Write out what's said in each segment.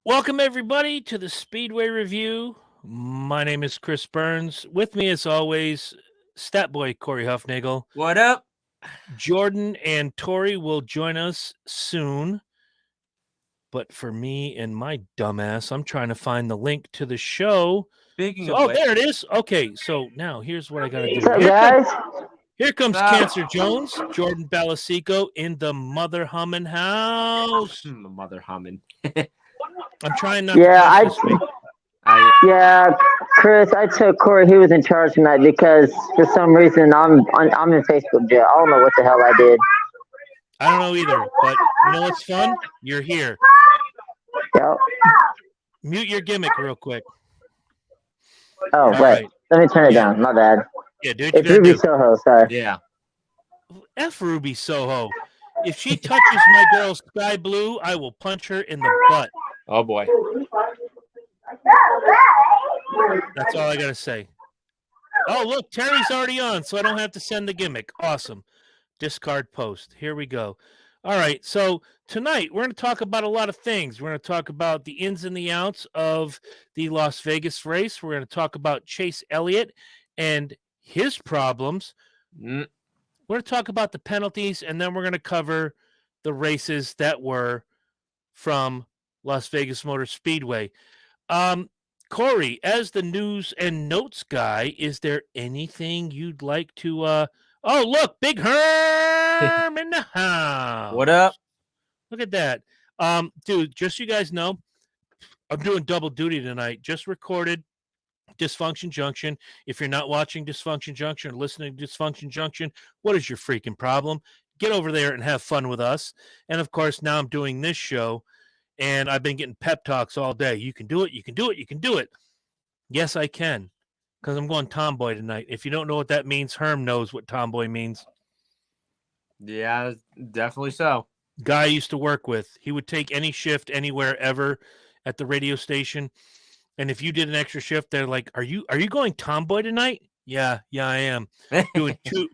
Welcome, everybody, to the Speedway Review. My name is Chris Burns. With me, as always, Stat Boy Corey Huffnagel. What up? Jordan and Tori will join us soon. But for me and my dumbass, I'm trying to find the link to the show. Speaking So, of which, there it is. Okay, so now here's what I got to do. What's up, guys? Here comes What's up? Cancer Jones, Jordan Balasico in the mother humming house. the mother humming. I'm trying not Yeah, to I cuss this week. yeah, Chris. I took Corey. He was in charge tonight because for some reason I'm in Facebook jail. I don't know what the hell I did. I don't know either, but you know what's fun? You're here. Yep. Mute your gimmick real quick. Oh, All wait. right. Let me turn it Yeah. down. My bad. Yeah, do what you It's gotta Ruby do. Soho. Sorry. Yeah. F Ruby Soho. If she touches my girl Sky Blue, I will punch her in the butt. Oh boy. That's all I gotta say. Oh, look, Terry's already on, so I don't have to send the gimmick. Awesome. Discard post. Here we go. All right, so tonight we're going to talk about a lot of things. We're going to talk about the ins and the outs of the Las Vegas race. We're going to talk about Chase Elliott and his problems. Mm. We're going to talk about the penalties, and then we're going to cover the races that were from Las Vegas Motor Speedway. Corey, as the news and notes guy, is there anything you'd like to oh, look, Big Herm in the house. What up? Look at that. Dude, just so you guys know, I'm doing double duty tonight. Just recorded Dysfunction Junction. If you're not watching Dysfunction Junction or listening to Dysfunction Junction, what is your freaking problem? Get over there and have fun with us. And of course, now I'm doing this show, and I've been getting pep talks all day. You can do it. You can do it. You can do it. Yes, I can, because I'm going tomboy tonight. If you don't know what that means, Herm knows what tomboy means. Yeah, definitely so. Guy I used to work with, he would take any shift anywhere ever at the radio station. And if you did an extra shift, they're like, "Are you going tomboy tonight?" Yeah, I am.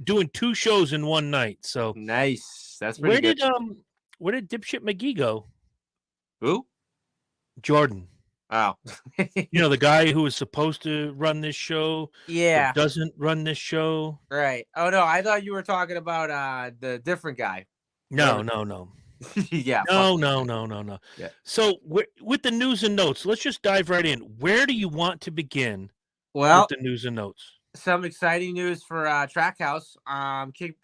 doing two shows in one night. So Nice. That's pretty good. Where did Dipshit McGee go? Who? Jordan. Oh. You know, the guy who was supposed to run this show, Yeah. but doesn't run this show. Right. Oh no, I thought you were talking about the different guy. No. Yeah. No. Yeah. So with the news and notes, let's just dive right in. Where do you want to begin Well, with the news and notes? some exciting news for Trackhouse.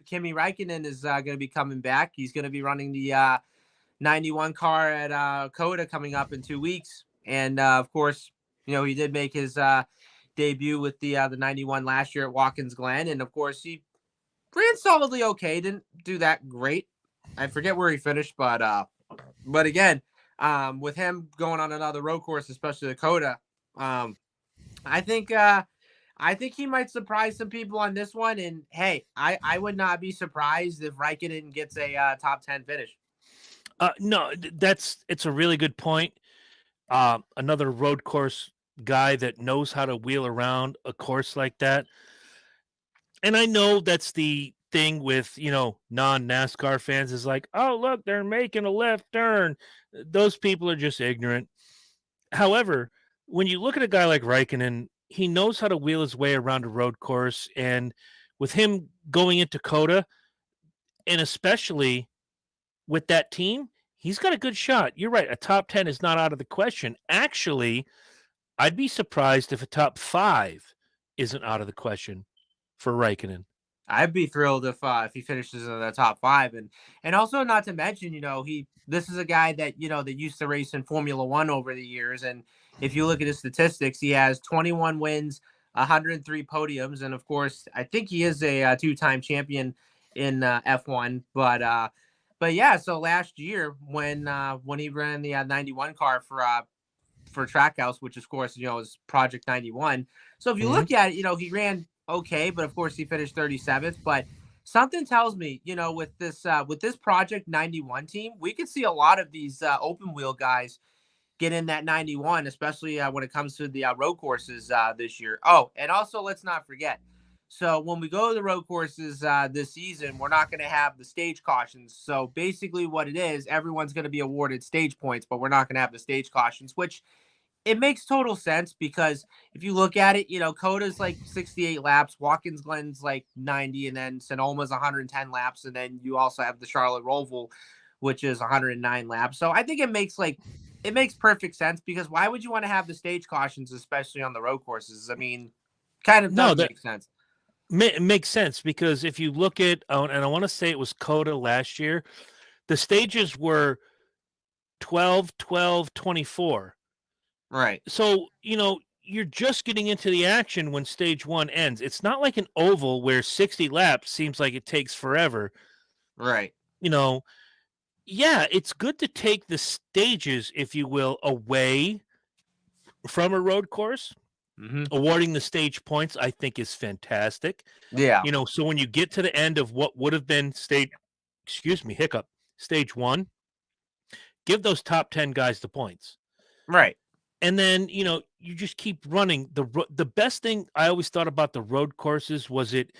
Kimi Räikkönen is going to be coming back. He's going to be running the 91 car at COTA coming up in 2 weeks. And of course, you know, he did make his debut with the 91 last year at Watkins Glen, and of course he ran solidly okay. Didn't do that great. I forget where he finished, but again, with him going on another road course, especially the COTA, I think he might surprise some people on this one. And hey, I would not be surprised if Räikkönen gets a top 10 finish. No, it's a really good point. Another road course guy that knows how to wheel around a course like that. And I know that's the thing with, you know, non-NASCAR fans is like, oh, look, they're making a left turn. Those people are just ignorant. However, when you look at a guy like Räikkönen, he knows how to wheel his way around a road course. And with him going into COTA, and especially with that team, he's got a good shot. You're right. A top 10 is not out of the question. Actually, I'd be surprised if a top 5 isn't out of the question for Räikkönen. I'd be thrilled if he finishes in the top 5, and also not to mention, you know, this is a guy that, you know, that used to race in Formula One over the years, and if you look at his statistics, he has 21 wins, 103 podiums, and of course, I think he is a 2-time champion in F1, but yeah, so last year when he ran the 91 car for Trackhouse, which of course, you know, is Project 91. So if you look at it, you know, he ran okay, but of course he finished 37th. But something tells me, you know, with this Project 91 team, we could see a lot of these open wheel guys get in that 91, especially when it comes to the road courses this year. Oh, and also let's not forget, So when we go to the road courses this season, we're not going to have the stage cautions. So basically what it is, everyone's going to be awarded stage points, but we're not going to have the stage cautions, which it makes total sense because if you look at it, Coda's like 68 laps, Watkins Glen's like 90, and then Sonoma's 110 laps. And then you also have the Charlotte Roval, which is 109 laps. So I think it makes perfect sense because why would you want to have the stage cautions, especially on the road courses? I mean, kind of No, does that make sense. makes sense because if you look at, and I want to say it was Coda last year, the stages were 12, 12, 24. Right. So, you're just getting into the action when stage one ends. It's not like an oval where 60 laps seems like it takes forever. Right. Yeah, it's good to take the stages, if you will, away from a road course. Mm-hmm. Awarding the stage points, I think, is fantastic. Yeah. So when you get to the end of what would have been stage one, give those top 10 guys the points. Right. And then, you just keep running. The best thing I always thought about the road courses was it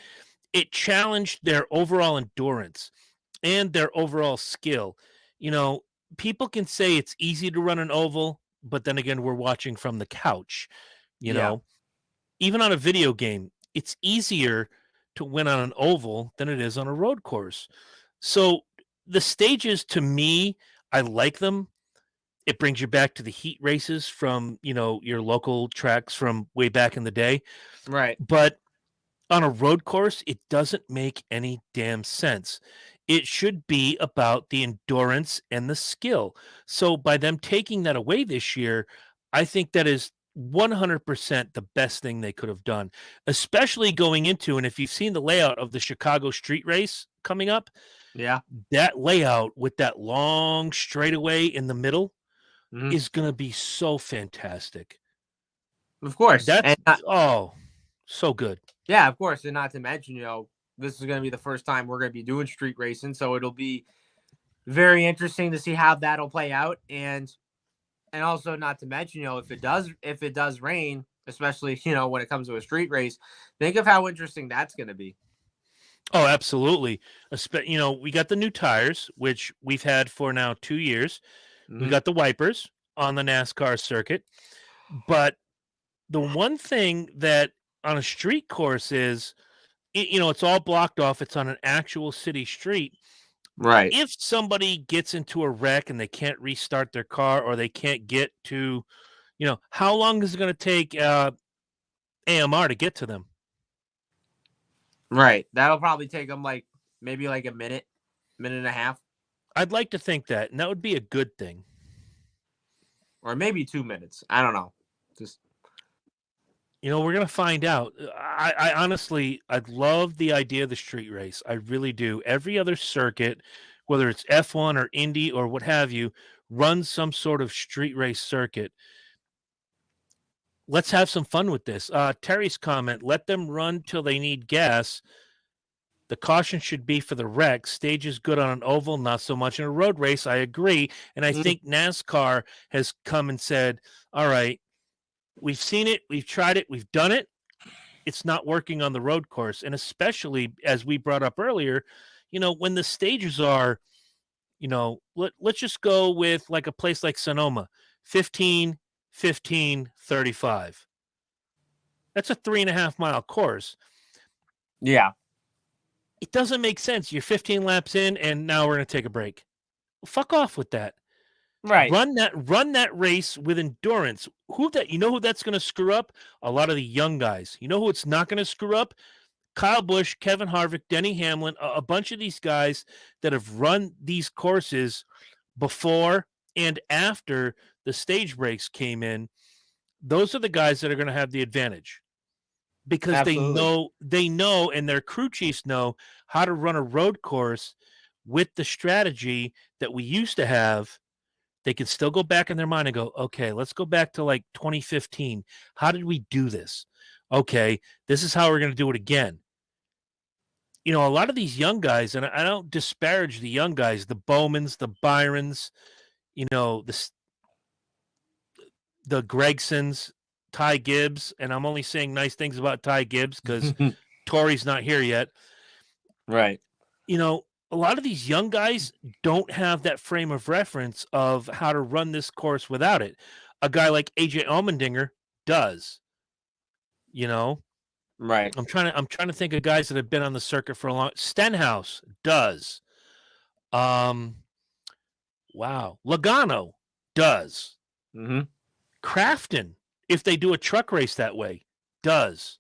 challenged their overall endurance and their overall skill. People can say it's easy to run an oval, but then again, we're watching from the couch. Yeah. Even on a video game, it's easier to win on an oval than it is on a road course. So the stages, to me, I like them. It brings you back to the heat races from, your local tracks from way back in the day. Right. But on a road course, it doesn't make any damn sense. It should be about the endurance and the skill. So by them taking that away this year, I think that is 100% the best thing they could have done, especially going into, and if you've seen the layout of the Chicago street race coming up, Yeah. that layout with that long straightaway in the middle Mm-hmm. is going to be so fantastic. Of course. That's, And so good. yeah, of course. And not to mention, this is going to be the first time we're going to be doing street racing. So it'll be very interesting to see how that'll play out. And also not to mention, if it does rain, especially, when it comes to a street race, think of how interesting that's going to be. Oh, absolutely. We got the new tires, which we've had for now 2 years. Mm-hmm. We got the wipers on the NASCAR circuit. But the one thing that on a street course is, it's all blocked off. It's on an actual city street. Right. If somebody gets into a wreck and they can't restart their car or they can't get to, how long is it going to take AMR to get to them? Right. That'll probably take them maybe like a minute and a half. I'd like to think that, and that would be a good thing. Or maybe 2 minutes. I don't know. Just we're going to find out. I honestly, I'd love the idea of the street race. I really do. Every other circuit, whether it's F1 or Indy or what have you, runs some sort of street race circuit. Let's have some fun with this. Terry's comment, let them run till they need gas. The caution should be for the wreck. Stage is good on an oval, not so much in a road race. I agree. And I think NASCAR has come and said, all right, we've seen it, we've tried it, we've done it. It's not working on the road course. And especially, as we brought up earlier, when the stages are, let's just go with like a place like Sonoma, 15, 15, 35. That's a 3.5 mile course. yeah. It doesn't make sense. You're 15 laps in, and now we're going to take a break. Well, fuck off with that. Right. Run that race with endurance. Who that's going to screw up? A lot of the young guys. You know who it's not going to screw up? Kyle Busch, Kevin Harvick, Denny Hamlin, a bunch of these guys that have run these courses before and after the stage breaks came in. Those are the guys that are going to have the advantage. Because Absolutely. they know, and their crew chiefs know how to run a road course with the strategy that we used to have. They can still go back in their mind and go, okay, let's go back to like 2015. How did we do this? Okay, this is how we're going to do it again. A lot of these young guys, and I don't disparage the young guys, the Bowmans, the Byrons, the Gregsons, Ty Gibbs, and I'm only saying nice things about Ty Gibbs because Tori's not here yet. Right. You know, a lot of these young guys don't have that frame of reference of how to run this course without it. A guy like AJ Allmendinger does. You know, Right. I'm trying to think of guys that have been on the circuit for a long. Stenhouse does. Wow, Logano does. Mm-hmm. Crafton, if they do a truck race that way, does.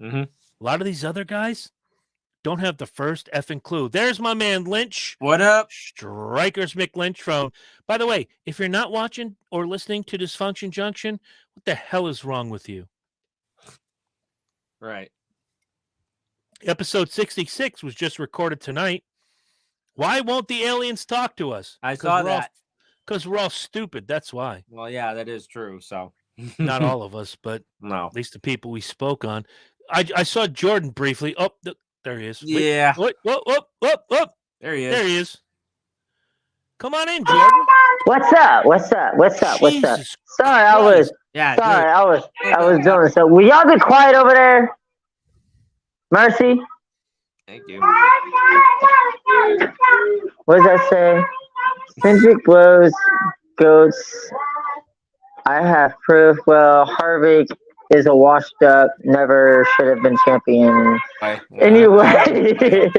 Mm-hmm. A lot of these other guys don't have the first effing clue. There's my man Lynch. What up? Strikers McLynch from. By the way, if you're not watching or listening to Dysfunction Junction, what the hell is wrong with you? Right. Episode 66 was just recorded tonight. Why won't the aliens talk to us? I saw that. Because we're all stupid. That's why. Well, yeah, that is true. So Not all of us, but no. at least the people we spoke on. I saw Jordan briefly. Oh, there he is. Yeah. Wait, whoop. There he is. There he is. Come on in, Jordan. What's up? Jesus Sorry, I was Yeah. sorry, I was doing so. Will y'all be quiet over there? Mercy. Thank you. What does that say? Hendrick blows goats. I have proof. Well, Harvick is a washed up, never should have been champion. Anyway.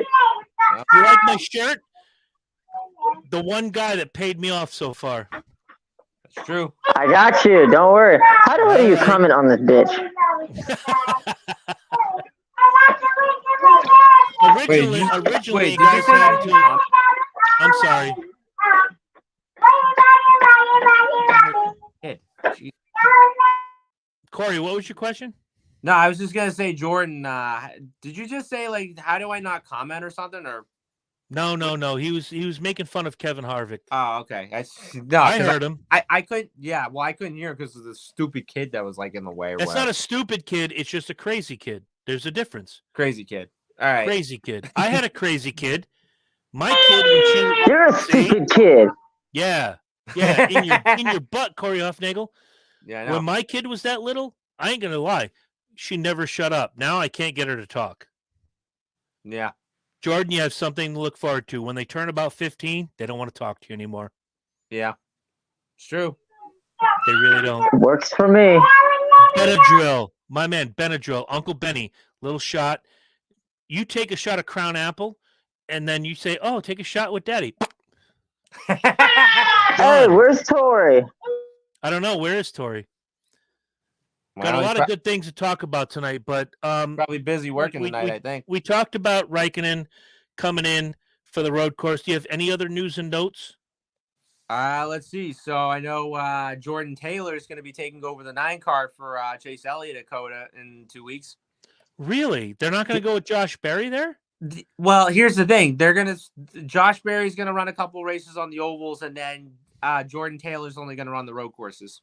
You like my shirt? The one guy that paid me off so far. That's true. I got you. Don't worry. How do you comment on this bitch? Originally, wait, you guys had to. I'm sorry. Corey, what was your question? No, I was just gonna say, Jordan. Did you just say like, how do I not comment or something? Or No. He was making fun of Kevin Harvick. oh, okay. I heard him. I couldn't. Yeah, well, I couldn't hear because of the stupid kid that was like in the way. That's not a stupid kid. It's just a crazy kid. There's a difference. Crazy kid. All right. Crazy kid. I had a crazy kid. My kid, when she You're a stupid kid. Yeah, in your butt, Corey Hoffnagel. Yeah. I know. When my kid was that little, I ain't gonna lie, she never shut up. Now I can't get her to talk. Yeah. Jordan, you have something to look forward to. When they turn about 15, they don't want to talk to you anymore. Yeah. It's true. They really don't. Works for me. Benadryl, my man, Benadryl, Uncle Benny, little shot. You take a shot of Crown Apple, and then you say, "Oh, take a shot with Daddy." Hey, where's Tori? I don't know. Where is Tori? Got Well, a lot of good things to talk about tonight, but probably busy working tonight. I think we talked about Raikkonen coming in for the road course. Do you have any other news and notes? Let's see. So I know Jordan Taylor is going to be taking over the 9 car for Chase Elliott at Coda in 2 weeks. Really? They're not going to go with Josh Berry there? Well, here's the thing. Josh Berry's going to run a couple races on the ovals, and then Jordan Taylor's only going to run the road courses.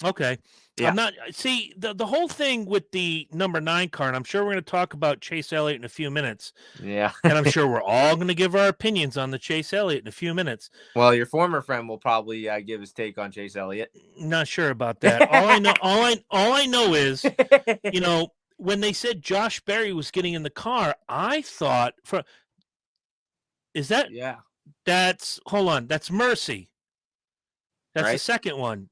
Okay. Yeah. I'm not. See, the whole thing with the number 9 car, and I'm sure we're going to talk about Chase Elliott in a few minutes. Yeah. And I'm sure we're all going to give our opinions on the Chase Elliott in a few minutes. Well, your former friend will probably give his take on Chase Elliott. Not sure about that. All I know is, you know, when they said Josh Berry was getting in the car, I thought Yeah. Hold on, that's Mercy. That's Right. the second one.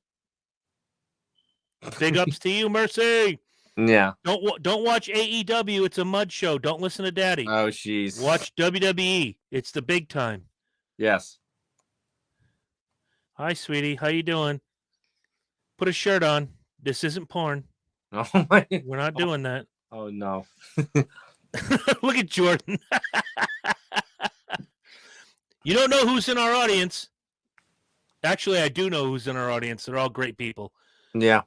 Big ups to you, Mercy. Yeah. Don't watch AEW. It's a mud show. Don't listen to Daddy. Oh, jeez. Watch WWE. It's the big time. Yes. Hi, sweetie. How you doing? Put a shirt on. This isn't porn. Oh my. We're not doing that. Oh no. Look at Jordan. You don't know who's in our audience. Actually, I do know who's in our audience. They're all great people. Yeah.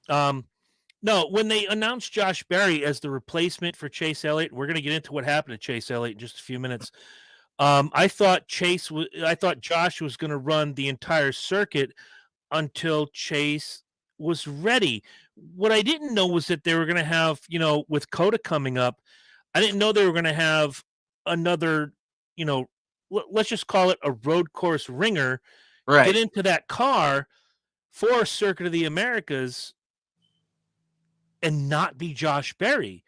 No, when they announced Josh Berry as the replacement for Chase Elliott, we're going to get into what happened to Chase Elliott in just a few minutes. I thought Josh was going to run the entire circuit until Chase was ready. What I didn't know was that they were going to have, you know, with Coda coming up, I didn't know they were going to have another, you know, let's just call it a road course ringer, Right. get into that car for Circuit of the Americas and not be Josh Berry.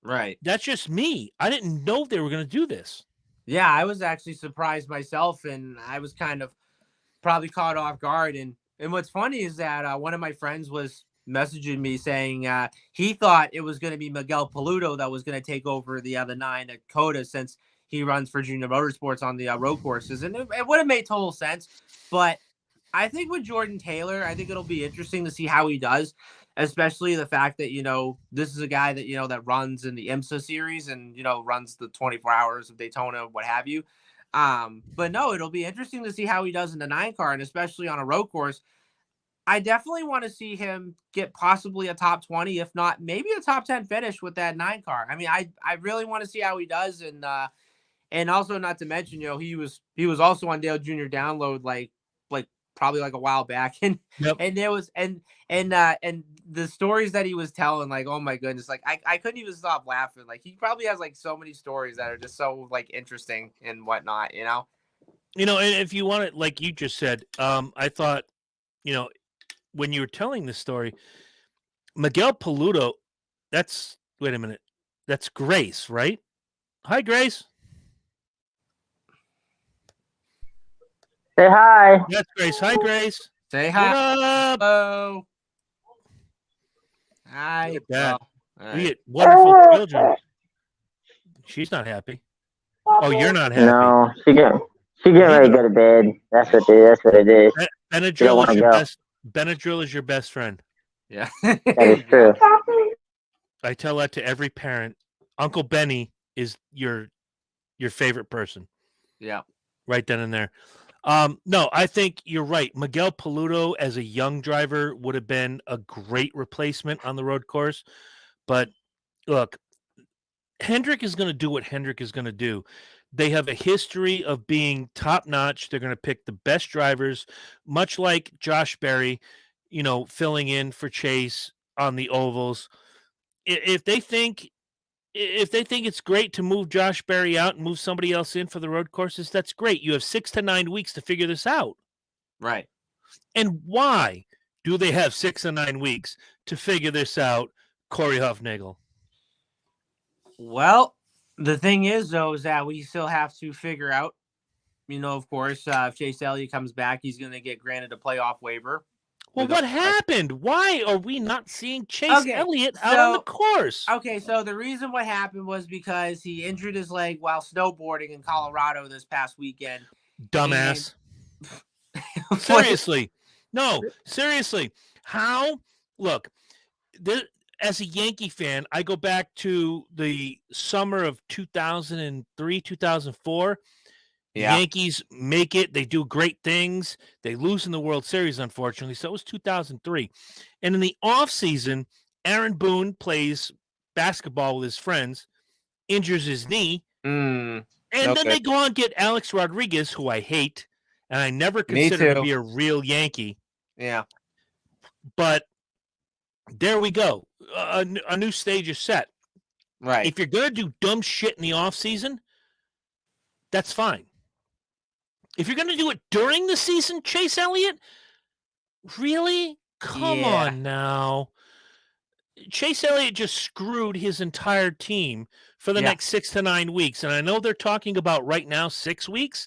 Right. That's just me. I didn't know they were going to do this. Yeah, I was actually surprised myself, and I was kind of probably caught off guard. And what's funny is that one of my friends was messaging me saying he thought it was going to be Miguel Paludo that was going to take over the other 9 at Coda, since he runs for Junior Motorsports on the road courses, and it would have made total sense. But I think with Jordan Taylor, I think it'll be interesting to see how he does, especially the fact that, this is a guy that, that runs in the IMSA series and, runs the 24 hours of Daytona, what have you. But no, it'll be interesting to see how he does in the 9 car, and especially on a road course. I definitely want to see him get possibly a top 20, if not maybe a top 10 finish with that 9 car. I mean, I really want to see how he does. And also, not to mention, he was also on Dale Jr. Download like probably like a while back, and Yep. and there was and the stories that he was telling, like, oh my goodness, like I couldn't even stop laughing. Like, he probably has like so many stories that are just so like interesting and whatnot, And if you want it, like you just said, I thought, when you were telling this story, Miguel Paludo, wait a minute, that's Grace, right? Hi, Grace. Say hi. That's Grace. Hi, Grace. Say hi. What up? Hello. Hi. Look at that. Well, We get wonderful children. She's not happy. Oh, you're not happy. No, she getting ready to go to bed. That's what it is. Benadryl is your best. Benadryl is your best friend. yeah. That is true. I tell that to every parent. Uncle Benny is your favorite person. Yeah. Right then and there. No, I think you're right. Miguel Paludo as a young driver would have been a great replacement on the road course. But look, Hendrick is going to do what Hendrick is going to do. They have a history of being top notch. They're going to pick the best drivers, much like Josh Berry, filling in for Chase on the ovals. If they think it's great to move Josh Berry out and move somebody else in for the road courses, that's great. You have 6 to 9 weeks to figure this out. Right. And why do they have 6 to 9 weeks to figure this out, Corey Huffnagel? Well, the thing is, though, is that we still have to figure out, of course, if Chase Elliott comes back, he's going to get granted a playoff waiver. Well, what happened? Why are we not seeing Chase Elliott out on the course? Okay, so the reason what happened was because he injured his leg while snowboarding in Colorado this past weekend. Dumbass. Seriously. No, seriously. How? Look, as a Yankee fan, I go back to the summer of 2003, 2004. Yeah. Yankees make it. They do great things. They lose in the World Series, unfortunately. So it was 2003. And in the offseason, Aaron Boone plays basketball with his friends, injures his knee, and then they go on and get Alex Rodriguez, who I hate, and I never considered to be a real Yankee. Yeah. But there we go. A new stage is set. Right. If you're going to do dumb shit in the offseason, that's fine. If you're going to do it during the season, Chase Elliott, really? Come on now. Chase Elliott just screwed his entire team for the next 6 to 9 weeks. And I know they're talking about right now 6 weeks,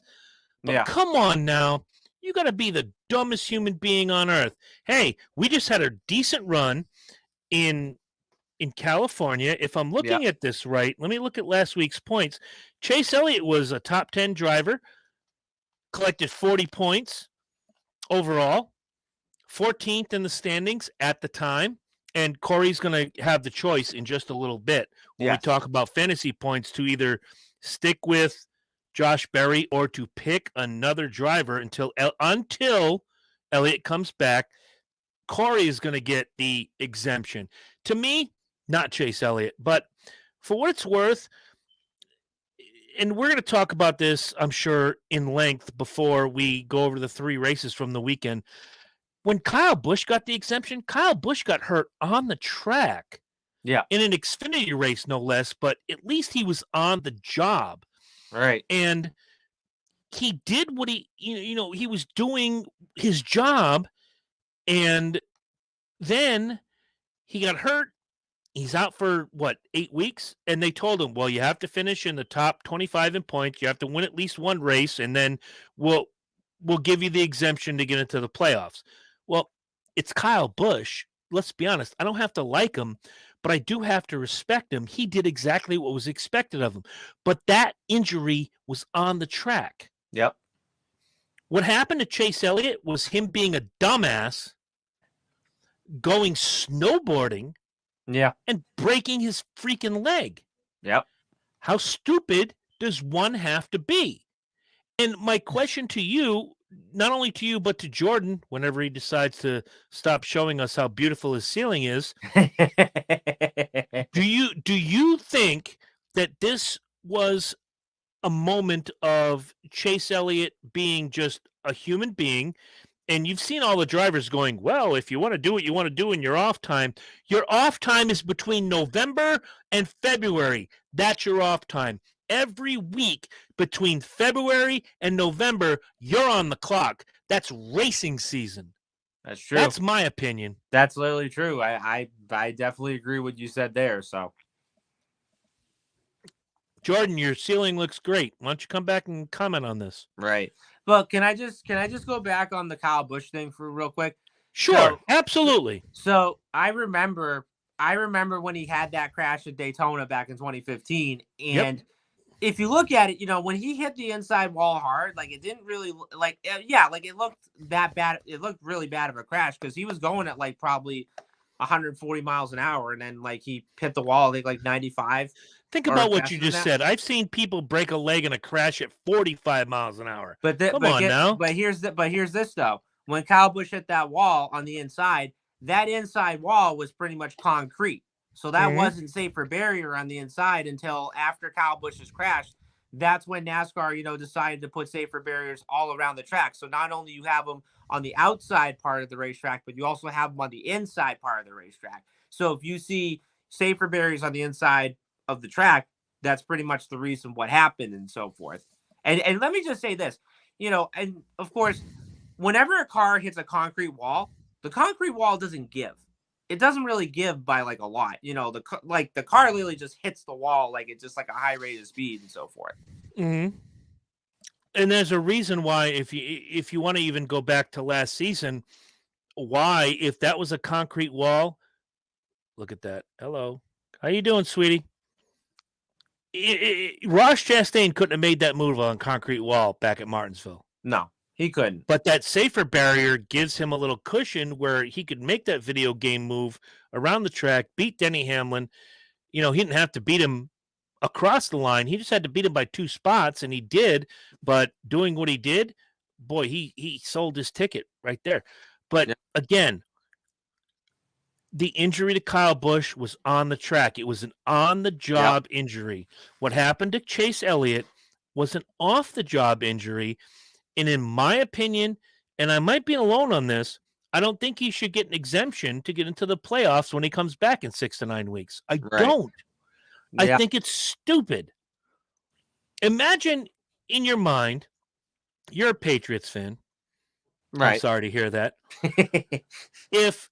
but come on now. You got to be the dumbest human being on earth. Hey, we just had a decent run in California. If I'm looking at this right, let me look at last week's points. Chase Elliott was a top 10 driver, collected 40 points overall, 14th in the standings at the time. And Corey's going to have the choice in just a little bit when we talk about fantasy points to either stick with Josh Berry or to pick another driver until Elliott comes back. Corey is going to get the exemption. To me, not Chase Elliott, but for what it's worth, and we're going to talk about this, I'm sure, in length before we go over the 3 races from the weekend. When Kyle Busch got the exemption, Kyle Busch got hurt on the track. Yeah. In an Xfinity race, no less, but at least he was on the job. Right. And he did what he was doing his job, and then he got hurt. He's out for what, 8 weeks? And they told him, well, you have to finish in the top 25 in points. You have to win at least one race, and then we'll give you the exemption to get into the playoffs. Well, it's Kyle Busch. Let's be honest. I don't have to like him, but I do have to respect him. He did exactly what was expected of him. But that injury was on the track. Yep. What happened to Chase Elliott was him being a dumbass, going snowboarding, Yeah. and breaking his freaking leg. Yep. How stupid does one have to be? And my question to you, not only to you, but to Jordan, whenever he decides to stop showing us how beautiful his ceiling is, do you think that this was a moment of Chase Elliott being just a human being? And you've seen all the drivers going, well, if you want to do what you want to do in your off time is between November and February. That's your off time. Every week between February and November, you're on the clock. That's racing season. That's true. That's my opinion. That's literally true. I definitely agree with what you said there. So, Jordan, your ceiling looks great. Why don't you come back and comment on this? right. But can I just go back on the Kyle Busch thing for real quick? Sure, absolutely. So I remember when he had that crash at Daytona back in 2015, and if you look at it, when he hit the inside wall hard, like it didn't really it looked that bad. It looked really bad of a crash because he was going at like probably 140 miles an hour, and then like he hit the wall, I think like 95. Think about what you just said. I've seen people break a leg in a crash at 45 miles an hour. Come on now. But here's this though. When Kyle Busch hit that wall on the inside, that inside wall was pretty much concrete. So that wasn't safe for barrier on the inside until after Kyle Busch's crash. That's when NASCAR, decided to put safer barriers all around the track. So not only you have them on the outside part of the racetrack, but you also have them on the inside part of the racetrack. So if you see safer barriers on the inside of the track, that's pretty much the reason what happened and so forth. And let me just say this, and of course, whenever a car hits a concrete wall, the concrete wall doesn't give. It doesn't really give by like a lot. The car literally just hits the wall like it's just like a high rate of speed and so forth. Mm-hmm. And there's a reason why, if you want to even go back to last season, why, if that was a concrete wall, look at that. Hello. How you doing, sweetie? Ross Chastain couldn't have made that move on concrete wall back at Martinsville. No, he couldn't. But that safer barrier gives him a little cushion where he could make that video game move around the track, beat Denny Hamlin. He didn't have to beat him across the line. He just had to beat him by 2 spots, and he did. But doing what he did, boy, he sold his ticket right there. But again, the injury to Kyle Busch was on the track. It was an on-the-job injury. What happened to Chase Elliott was an off-the-job injury. And in my opinion, and I might be alone on this, I don't think he should get an exemption to get into the playoffs when he comes back in 6 to 9 weeks. I don't. I think it's stupid. Imagine in your mind, you're a Patriots fan. Right. I'm sorry to hear that. If,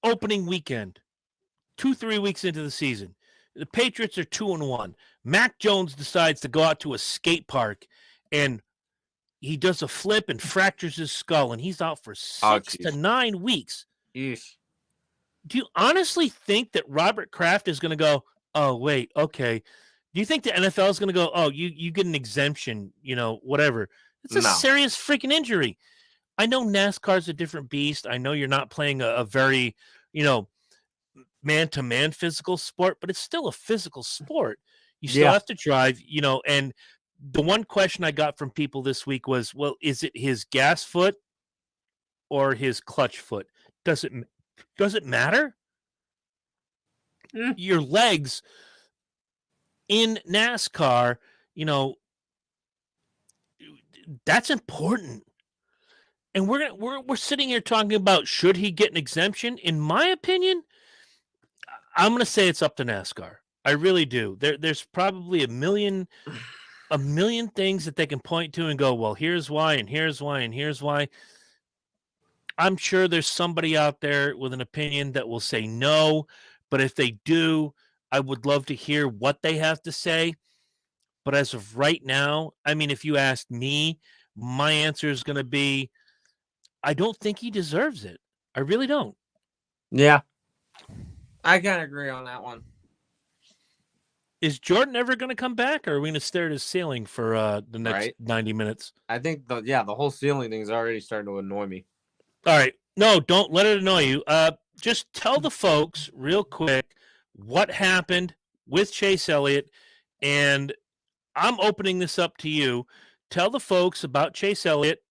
opening weekend, 2-3 weeks into the season, the Patriots are 2-1. Mac Jones decides to go out to a skate park and he does a flip and fractures his skull, and he's out for 6 to 9 weeks. Yeesh. Do you honestly think that Robert Kraft is going to go, oh, wait, okay. Do you think the NFL is going to go, oh, you get an exemption, whatever? It's a serious freaking injury. I know NASCAR's a different beast. I know you're not playing a very, man-to-man physical sport, but it's still a physical sport. You still have to drive, and the one question I got from people this week was, well, is it his gas foot or his clutch foot? Does it matter? Your legs in NASCAR, that's important. And we're sitting here talking about, should he get an exemption? In my opinion, I'm going to say it's up to NASCAR. I really do. There's probably a million things that they can point to and go, well, here's why, and here's why, and here's why. I'm sure there's somebody out there with an opinion that will say no, but if they do, I would love to hear what they have to say. But as of right now, I mean, if you asked me, my answer is going to be I don't think he deserves it. I really don't. Yeah. I kind of agree on that one. Is Jordan ever going to come back, or are we going to stare at his ceiling for the next 90 minutes? I think the whole ceiling thing is already starting to annoy me. All right. No, don't let it annoy you. Just tell the folks real quick what happened with Chase Elliott, and I'm opening this up to you. Tell the folks about Chase Elliott,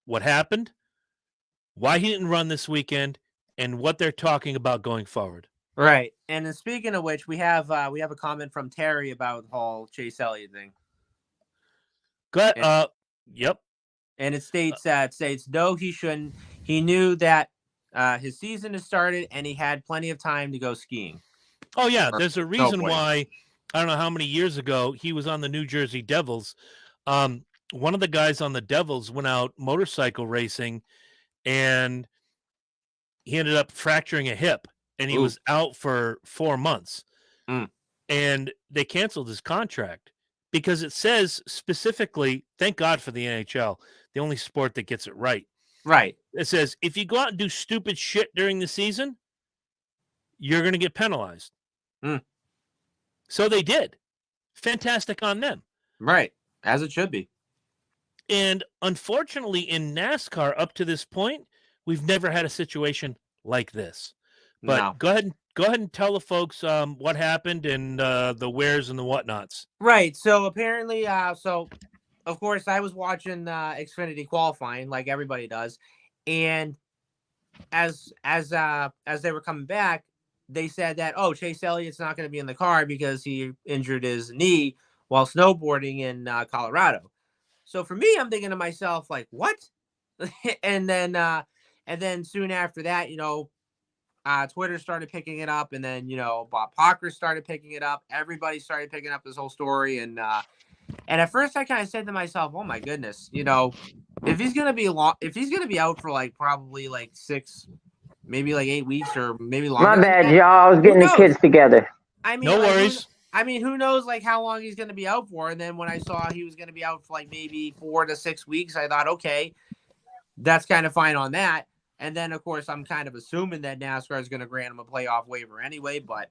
what happened, why he didn't run this weekend, and what they're talking about going forward. Right. And then speaking of which, we have a comment from Terry about the whole Chase Elliott thing. Go ahead. Yep. And it states no, he shouldn't. He knew that his season has started and he had plenty of time to go skiing. Oh yeah, there's a reason why. I don't know how many years ago he was on the New Jersey Devils. One of the guys on the Devils went out motorcycle racing, and he ended up fracturing a hip, and he was out for 4 months. And they canceled his contract because it says specifically, thank God for the NHL, the only sport that gets it right. Right. It says, if you go out and do stupid shit during the season, you're going to get penalized. So they did. Fantastic on them. Right. As it should be. And unfortunately, in NASCAR, up to this point, we've never had a situation like this. But go ahead and tell the folks what happened and the wheres and the whatnots. Right. So apparently, of course, I was watching Xfinity qualifying like everybody does, and as they were coming back, they said that Chase Elliott's not going to be in the car because he injured his knee while snowboarding in Colorado. So for me, I'm thinking to myself like, what? and then soon after that, Twitter started picking it up, and then Bob Parker started picking it up. Everybody started picking up this whole story, and at first I kind of said to myself, "Oh my goodness, if he's gonna be out for like probably like 6, maybe like 8 weeks or maybe longer." My bad, y'all. I was getting the kids together. I mean, no worries. Who knows like how long he's gonna be out for? And then when I saw he was gonna be out for like maybe 4 to 6 weeks, I thought, okay, that's kind of fine on that. And then, of course, I'm kind of assuming that NASCAR is going to grant him a playoff waiver anyway. But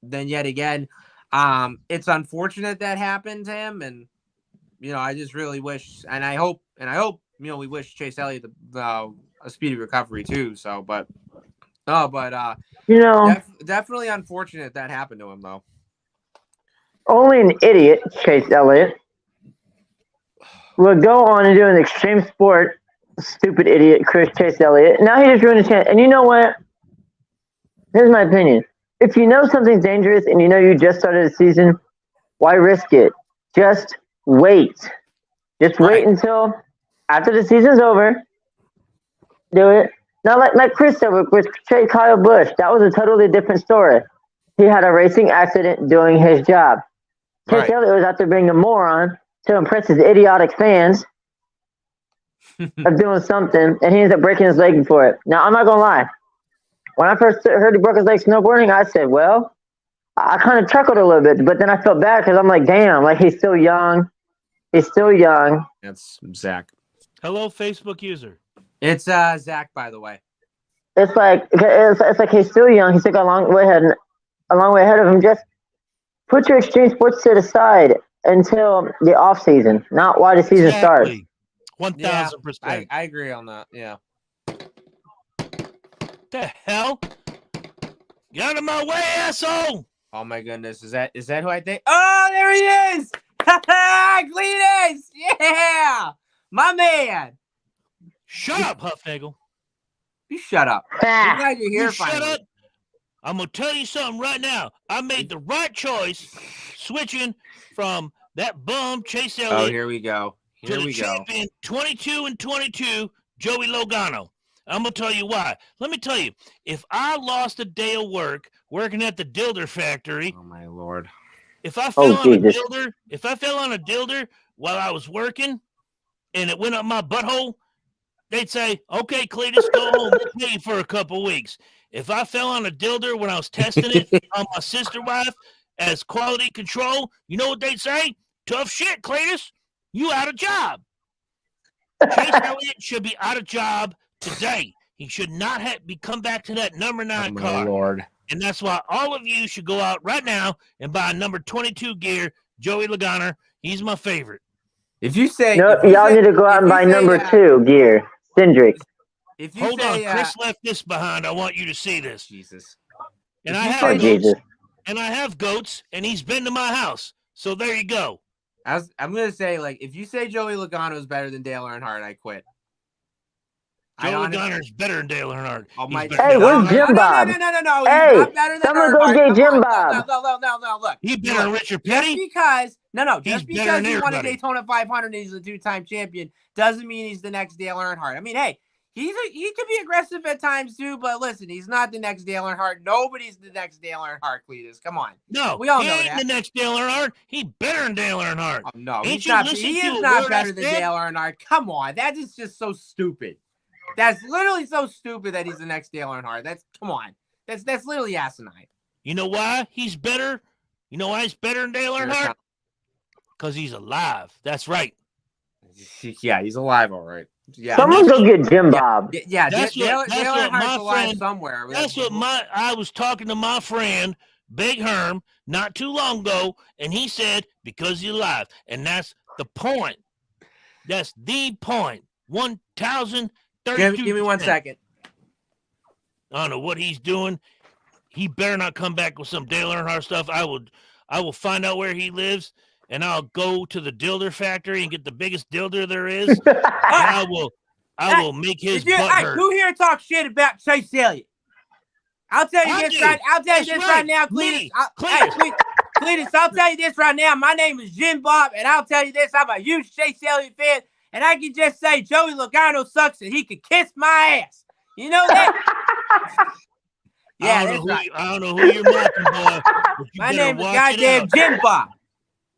then yet again, it's unfortunate that happened to him. And, I just really wish, and I hope, we wish Chase Elliott a speedy recovery too. So, definitely unfortunate that happened to him though. Only an idiot, Chase Elliott, would go on and do an extreme sport. Stupid idiot, Chase Elliott. Now he just ruined his chance. And you know what? Here's my opinion. If you know something's dangerous and you know you just started a season, why risk it? Just wait. Just wait until after the season's over. Do it. Now, like Chris said with Kyle Busch, that was a totally different story. He had a racing accident doing his job. Chase Elliott was out there being a moron to impress his idiotic fans of doing something, and he ends up breaking his leg for it. Now, I'm not going to lie. When I first heard he broke his leg snowboarding, I said, well, I kind of chuckled a little bit, but then I felt bad because I'm like, damn, like he's still young. He's still young. That's Zach. Hello, Facebook user. It's Zach, by the way. It's like he's still young. He's like a long way ahead of him. Just put your extreme sports to the side until the off season, not while the season starts. 1,000%. I agree on that. Yeah. The hell? Get out of my way, asshole! Oh my goodness, is that who I think? Oh, there he is! Cletus! Yeah! My man! Shut up, Huffnagel. You shut up. I'm glad you're here. You shut up. I'm going to tell you something right now. I made the right choice switching from that bum Chase Elliott. Oh, here we go. To the champion 22-22, Joey Logano. I'm going to tell you why. Let me tell you, if I lost a day of working at the Dilder factory. Oh, my Lord. If I fell on a dilder while I was working and it went up my butthole, they'd say, okay, Cletus, go home. We'll pay you for a couple weeks. If I fell on a dildo when I was testing it on my sister wife as quality control, you know what they'd say? Tough shit, Cletus. You out of job. Chase Elliott should be out of job today. He should not come back to that number 9 car. Lord. And that's why all of you should go out right now and buy number 22 gear, Joey Logano. He's my favorite. If you say No, y'all need to go out and buy number 2 gear, Cindric. If you Hold say, on, Chris left this behind. I want you to see this. Jesus. And If I you have say- goats, Jesus. and I have goats, and he's been to my house. So there you go. I'm gonna say, like, if you say Joey Logano is better than Dale Earnhardt, I quit. Joey Logano is better than Dale Earnhardt. Oh, He's my- better Hey, than where's Earnhardt. Jim Bob? No. He's Hey, not better than someone go Earnhardt. get Come Jim on. Bob. No. Look. He better than Richard Just Petty. because, He's just better because than he won a everybody. Daytona 500 and he's a 2-time champion doesn't mean he's the next Dale Earnhardt. I mean, hey, he could be aggressive at times too, but listen, he's not the next Dale Earnhardt. Nobody's the next Dale Earnhardt, Cletus. Come on. No, We all he know ain't that. the next Dale Earnhardt. He better than Dale Earnhardt. Oh, no, Ain't he's you not. listened He to is a not word I better than said? Dale Earnhardt. Come on, that is just so stupid. That's literally so stupid that he's the next Dale Earnhardt. Come on. That's literally asinine. You know why he's better? You know why he's better than Dale Earnhardt? Because he's alive. That's right. Yeah, he's alive, all right. Yeah, Someone go get Jim Bob. yeah. That's Dale what Earnhart's my alive friend- somewhere. That's what I was talking to my friend, Big Herm, not too long ago, and he said, because he's alive. And that's the point. That's the point. 1,032. Give me 1 second. I don't know what he's doing. He better not come back with some Dale Earnhardt stuff. I will find out where he lives, and I'll go to the dilder factory and get the biggest dilder there is. And I will make his butt hurt. Who here talk shit about Chase Elliott? I'll tell you I this do. right. I'll tell you That's this right. right now, Cletus. Me. Cletus, I'll tell you this right now. My name is Jim Bob, and I'll tell you this. I'm a huge Chase Elliott fan, and I can just say Joey Logano sucks, and he could kiss my ass. You know that? Yeah, that's right. I don't know who you're mocking, boy. but you My better name is watch it goddamn out. Jim Bob.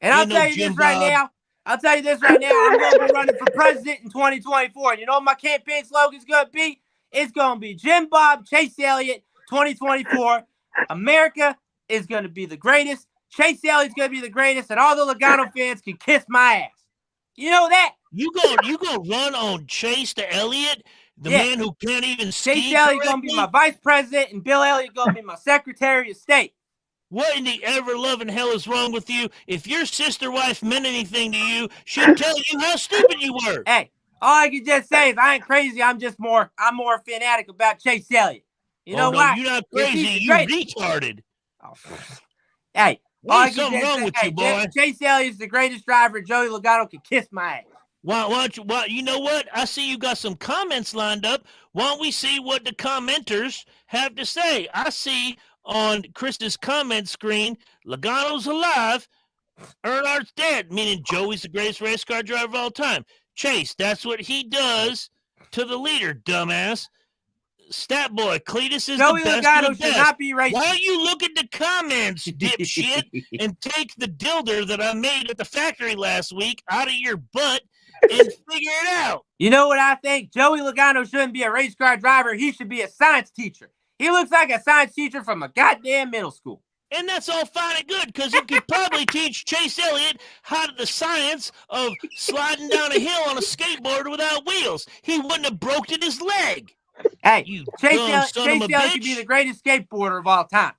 And I'll Ain't no tell you Jim this right Bob. now. I'm going to be running for president in 2024. You know what my campaign slogan's going to be? It's going to be Jim Bob, Chase Elliott, 2024. America is going to be the greatest. Chase Elliott's going to be the greatest, and all the Logano fans can kiss my ass. You know that? You go run on Chase to Elliott, the Yeah. man who can't even ski Chase Elliott's going to be my vice president, and Bill Elliott going to be my secretary of state. What in the ever-loving hell is wrong with you? If your sister wife meant anything to you, she'd tell you how stupid you were. Hey, all I can just say is I ain't crazy. I'm more fanatic about Chase Elliott. You know no, why? you're not Because he's crazy. the You greatest. retarded. Oh. Hey, all I There's can something just wrong say, with hey, you, boy. Chase Elliott's the greatest driver. Joey Logano can kiss my ass. Why don't you? You know what? I see you got some comments lined up. Why don't we see what the commenters have to say? I see on Chris's comment screen, Logano's alive, Earnhardt's dead, meaning Joey's the greatest race car driver of all time. Chase, that's what he does to the leader, dumbass. Stat boy, Cletus is Joey the best Logano of the should best. not be racist. Why don't you look at the comments, dipshit, and take the dilder that I made at the factory last week out of your butt and figure it out? You know what I think? Joey Logano shouldn't be a race car driver. He should be a science teacher. He looks like a science teacher from a goddamn middle school. And that's all fine and good, because he could probably teach Chase Elliott the science of sliding down a hill on a skateboard without wheels. He wouldn't have broken his leg. Hey, You Chase dumb son of a Elliott could be bitch. the greatest skateboarder of all time.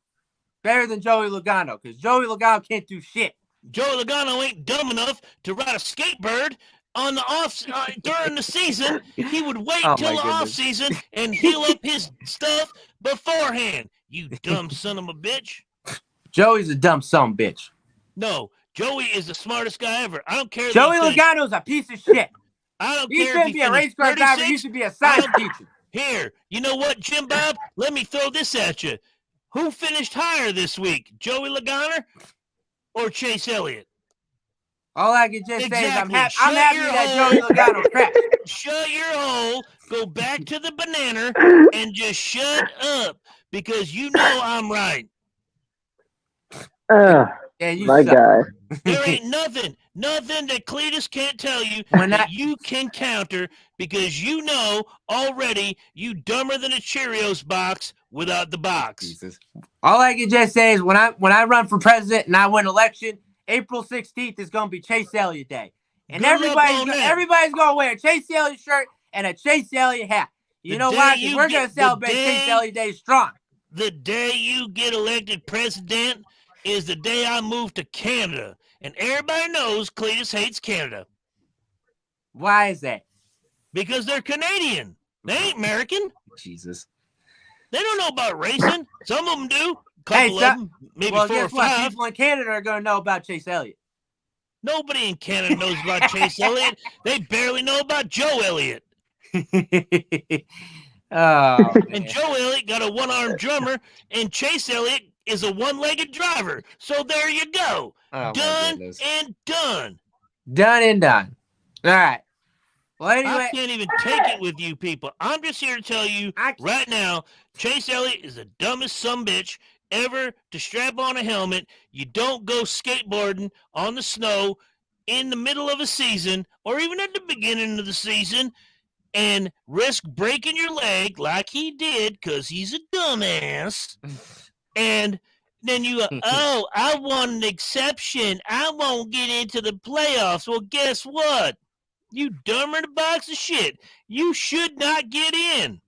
Better than Joey Logano, because Joey Logano can't do shit. Joey Logano ain't dumb enough to ride a skateboard on the during the season. He would wait Oh, till my the off goodness. season and heal up his stuff beforehand. You dumb son of a bitch. Joey's a dumb son of a bitch. No, Joey is the smartest guy ever. I don't care. if Joey he finished- Logano's a piece of shit. I don't He care if shouldn't he be a race finished car driver. He 36. should be a science teacher. Here, you know what, Jim Bob? Let me throw this at you. Who finished higher this week, Joey Logano or Chase Elliott? All I can just say is I'm Exactly. happy Shut that your Joey Logano crashed. Shut your hole, go back to the banana, and just shut up, because you know I'm right. Yeah, you My suck. God. There ain't nothing that Cletus can't tell you When that that- you can counter because you know already you dumber than a Cheerios box without the box. Jesus. All I can just say is when I run for president and I win election, April 16th is going to be Chase Elliott Day. And Good luck on that. everybody's going to wear a Chase Elliott shirt and a Chase Elliott hat. You The know day why? 'Cause you we're get- going to the celebrate day- Chase Elliott Day strong. The day you get elected president is the day I move to Canada. And everybody knows Cletus hates Canada Why is that? because they're Canadian. They ain't American. Jesus. They don't know about racing. Some of them do. A Hey, couple so- of them, maybe Well, 4 or guess what? 5. People in Canada are going to know about Chase Elliott. Nobody in Canada knows about Chase Elliott. They barely know about Joe Elliott. Oh, And man. Joe Elliott got a one-armed drummer, and Chase Elliott is a one-legged driver. So there you go. Oh, my Done goodness. and done. Done and done. All right. Well, I anyway, can't even take it with you people. I'm just here to tell you right now, Chase Elliott is the dumbest sumbitch ever to strap on a helmet. You don't go skateboarding on the snow in the middle of a season or even at the beginning of the season and risk breaking your leg like he did because he's a dumbass. And then you go, oh, I want an exception. I won't get into the playoffs. Well, guess what? You dumber than a box of shit. You should not get in.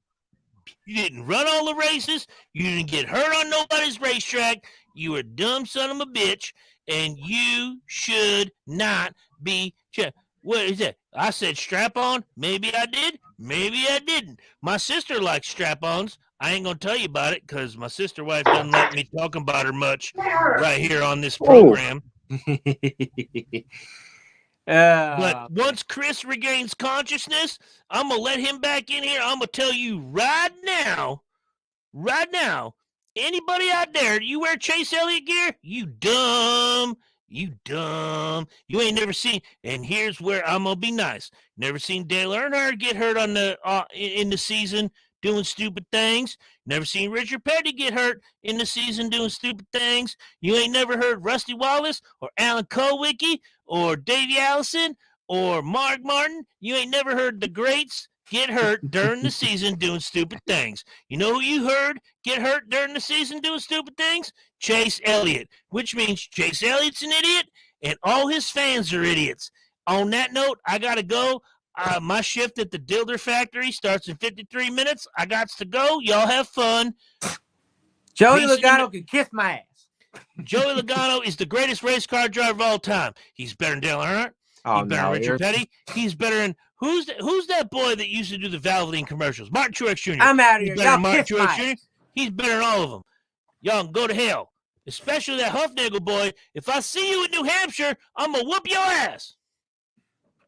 You didn't run all the races. You didn't get hurt on nobody's racetrack. You a dumb son of a bitch, and you should not be. What is that? I said strap on. Maybe I did. Maybe I didn't. My sister likes strap-ons. I ain't gonna tell you about it because my sister wife doesn't let me talk about her much right here on this program. But once Chris regains consciousness, I'm going to let him back in here. I'm going to tell you right now, anybody out there, you wear Chase Elliott gear, you dumb. You ain't never seen, and here's where I'm going to be nice. Never seen Dale Earnhardt get hurt on the in the season doing stupid things. Never seen Richard Petty get hurt in the season doing stupid things. You ain't never heard Rusty Wallace or Alan Kulwicki or Davey Allison or Mark Martin. You ain't never heard the greats get hurt during the season doing stupid things. You know who you heard get hurt during the season doing stupid things? Chase Elliott, which means Chase Elliott's an idiot and all his fans are idiots. On that note, I got to go. My shift at the Dilder factory starts in 53 minutes. I got to go. Y'all have fun. Joey Logano can kiss my ass. Joey Logano is the greatest race car driver of all time. He's better than Dale Earnhardt. He's better than Richard Petty. He's better than who's that boy that used to do the Valvoline commercials? Martin Truex Jr. I'm out of here. He's better Y'all than Martin kiss my Truex Jr. He's better than all of them. Y'all can go to hell. Especially that Huffnagel boy. If I see you in New Hampshire, I'm gonna whoop your ass.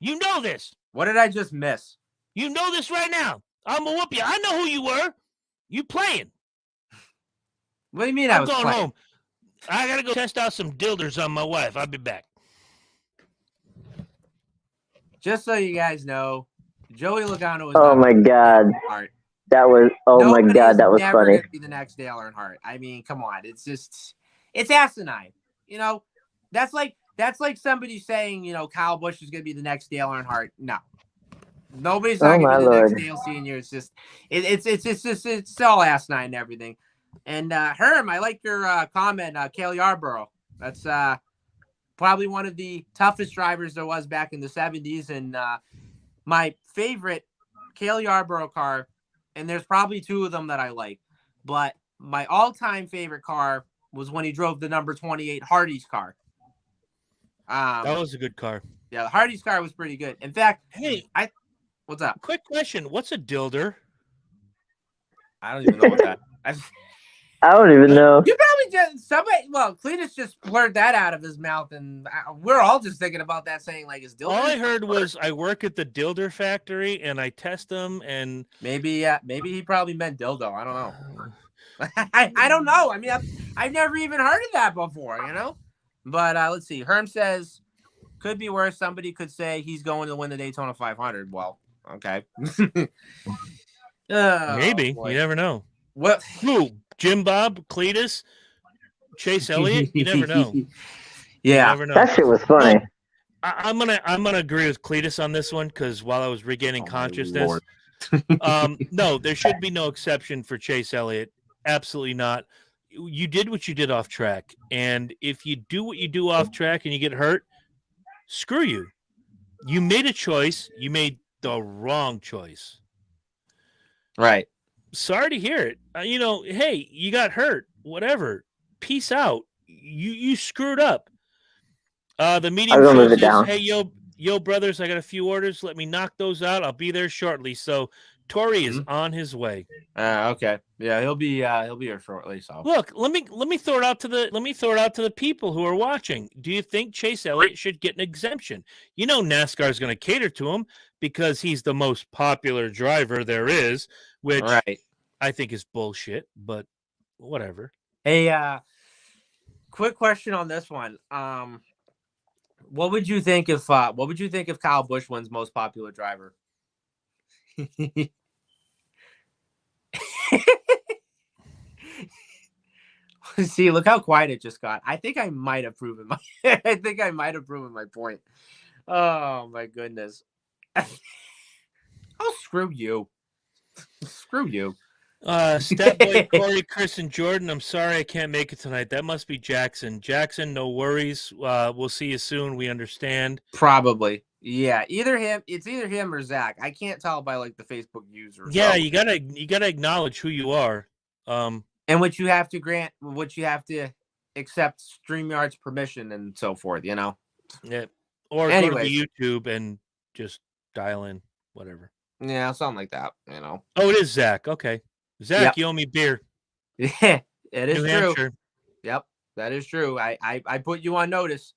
You know this. What did I just miss? You know this right now. I'm gonna whoop you. I know who you were. You playing. What do you mean I'm I was going playing? home. I gotta go test out some dilders on my wife. I'll be back. Just so you guys know, Joey Logano is. Oh my God. That was. Oh my God, that was never funny. Gonna be the next Dale Earnhardt. I mean, come on. It's just, it's asinine. You know, that's like somebody saying, you know, Kyle Busch is gonna be the next Dale Earnhardt. No, nobody's not gonna be the next Dale Senior. It's just, it's all asinine and everything. And Herm, I like your comment, Cale Yarborough. That's probably one of the toughest drivers there was back in the 70s. And my favorite Cale Yarborough car, and there's probably two of them that I like, but my all-time favorite car was when he drove the number 28 Hardy's car. That was a good car. Yeah, the Hardy's car was pretty good. In fact, hey, what's up? Quick question. What's a dilder? I don't even know what that I don't even know. You probably just Cletus just blurred that out of his mouth, and we're all just thinking about that, saying like, "Is dildo?" All I heard was I work at the dilder factory and I test them, and maybe he probably meant dildo. I don't know. I don't know. I mean, I've never even heard of that before, you know. But let's see. Herm says could be worse. Somebody could say he's going to win the Daytona 500. Well, okay. maybe boy. you never know. What? Who? Jim Bob, Cletus, Chase Elliott? You never know. You Yeah. never know. That shit was funny. I'm gonna agree with Cletus on this one because while I was regaining Oh, my consciousness, Lord. no, there should be no exception for Chase Elliott. Absolutely not. You did what you did off track, and if you do what you do off track and you get hurt, screw you. You made a choice. You made the wrong choice. Right. Sorry to hear it. Hey, you got hurt. Whatever. Peace out. You screwed up. The medium I'm gonna show move it says, down. "Hey, yo, brothers, I got a few orders. Let me knock those out. I'll be there shortly." So Tori is on his way. Okay. Yeah, he'll be here shortly. So Look, let me throw it out to the people who are watching. Do you think Chase Elliott should get an exemption? NASCAR is going to cater to him because he's the most popular driver there is, which right. I think is bullshit, but whatever. Hey, quick question on this one. What would you think if Kyle Busch wins most popular driver? See, look how quiet it just got. I think I might have proven my point. Oh my goodness. Oh, screw you. Screw you. Stat Boy, Corey, Chris, and Jordan, I'm sorry I can't make it tonight. That must be Jackson. Jackson, no worries. We'll see you soon. We understand. Probably. Yeah. It's either him or Zach. I can't tell by like the Facebook user. Yeah, so. you gotta acknowledge who you are. And which you have to accept StreamYard's permission and so forth, Yeah. Or Anyways. go to YouTube and just dial in, whatever. Yeah, something like that, Oh, it is Zach. Okay. Zach, Yep. you owe me beer. Yeah, it is New true. Hampshire. Yep, that is true. I put you on notice.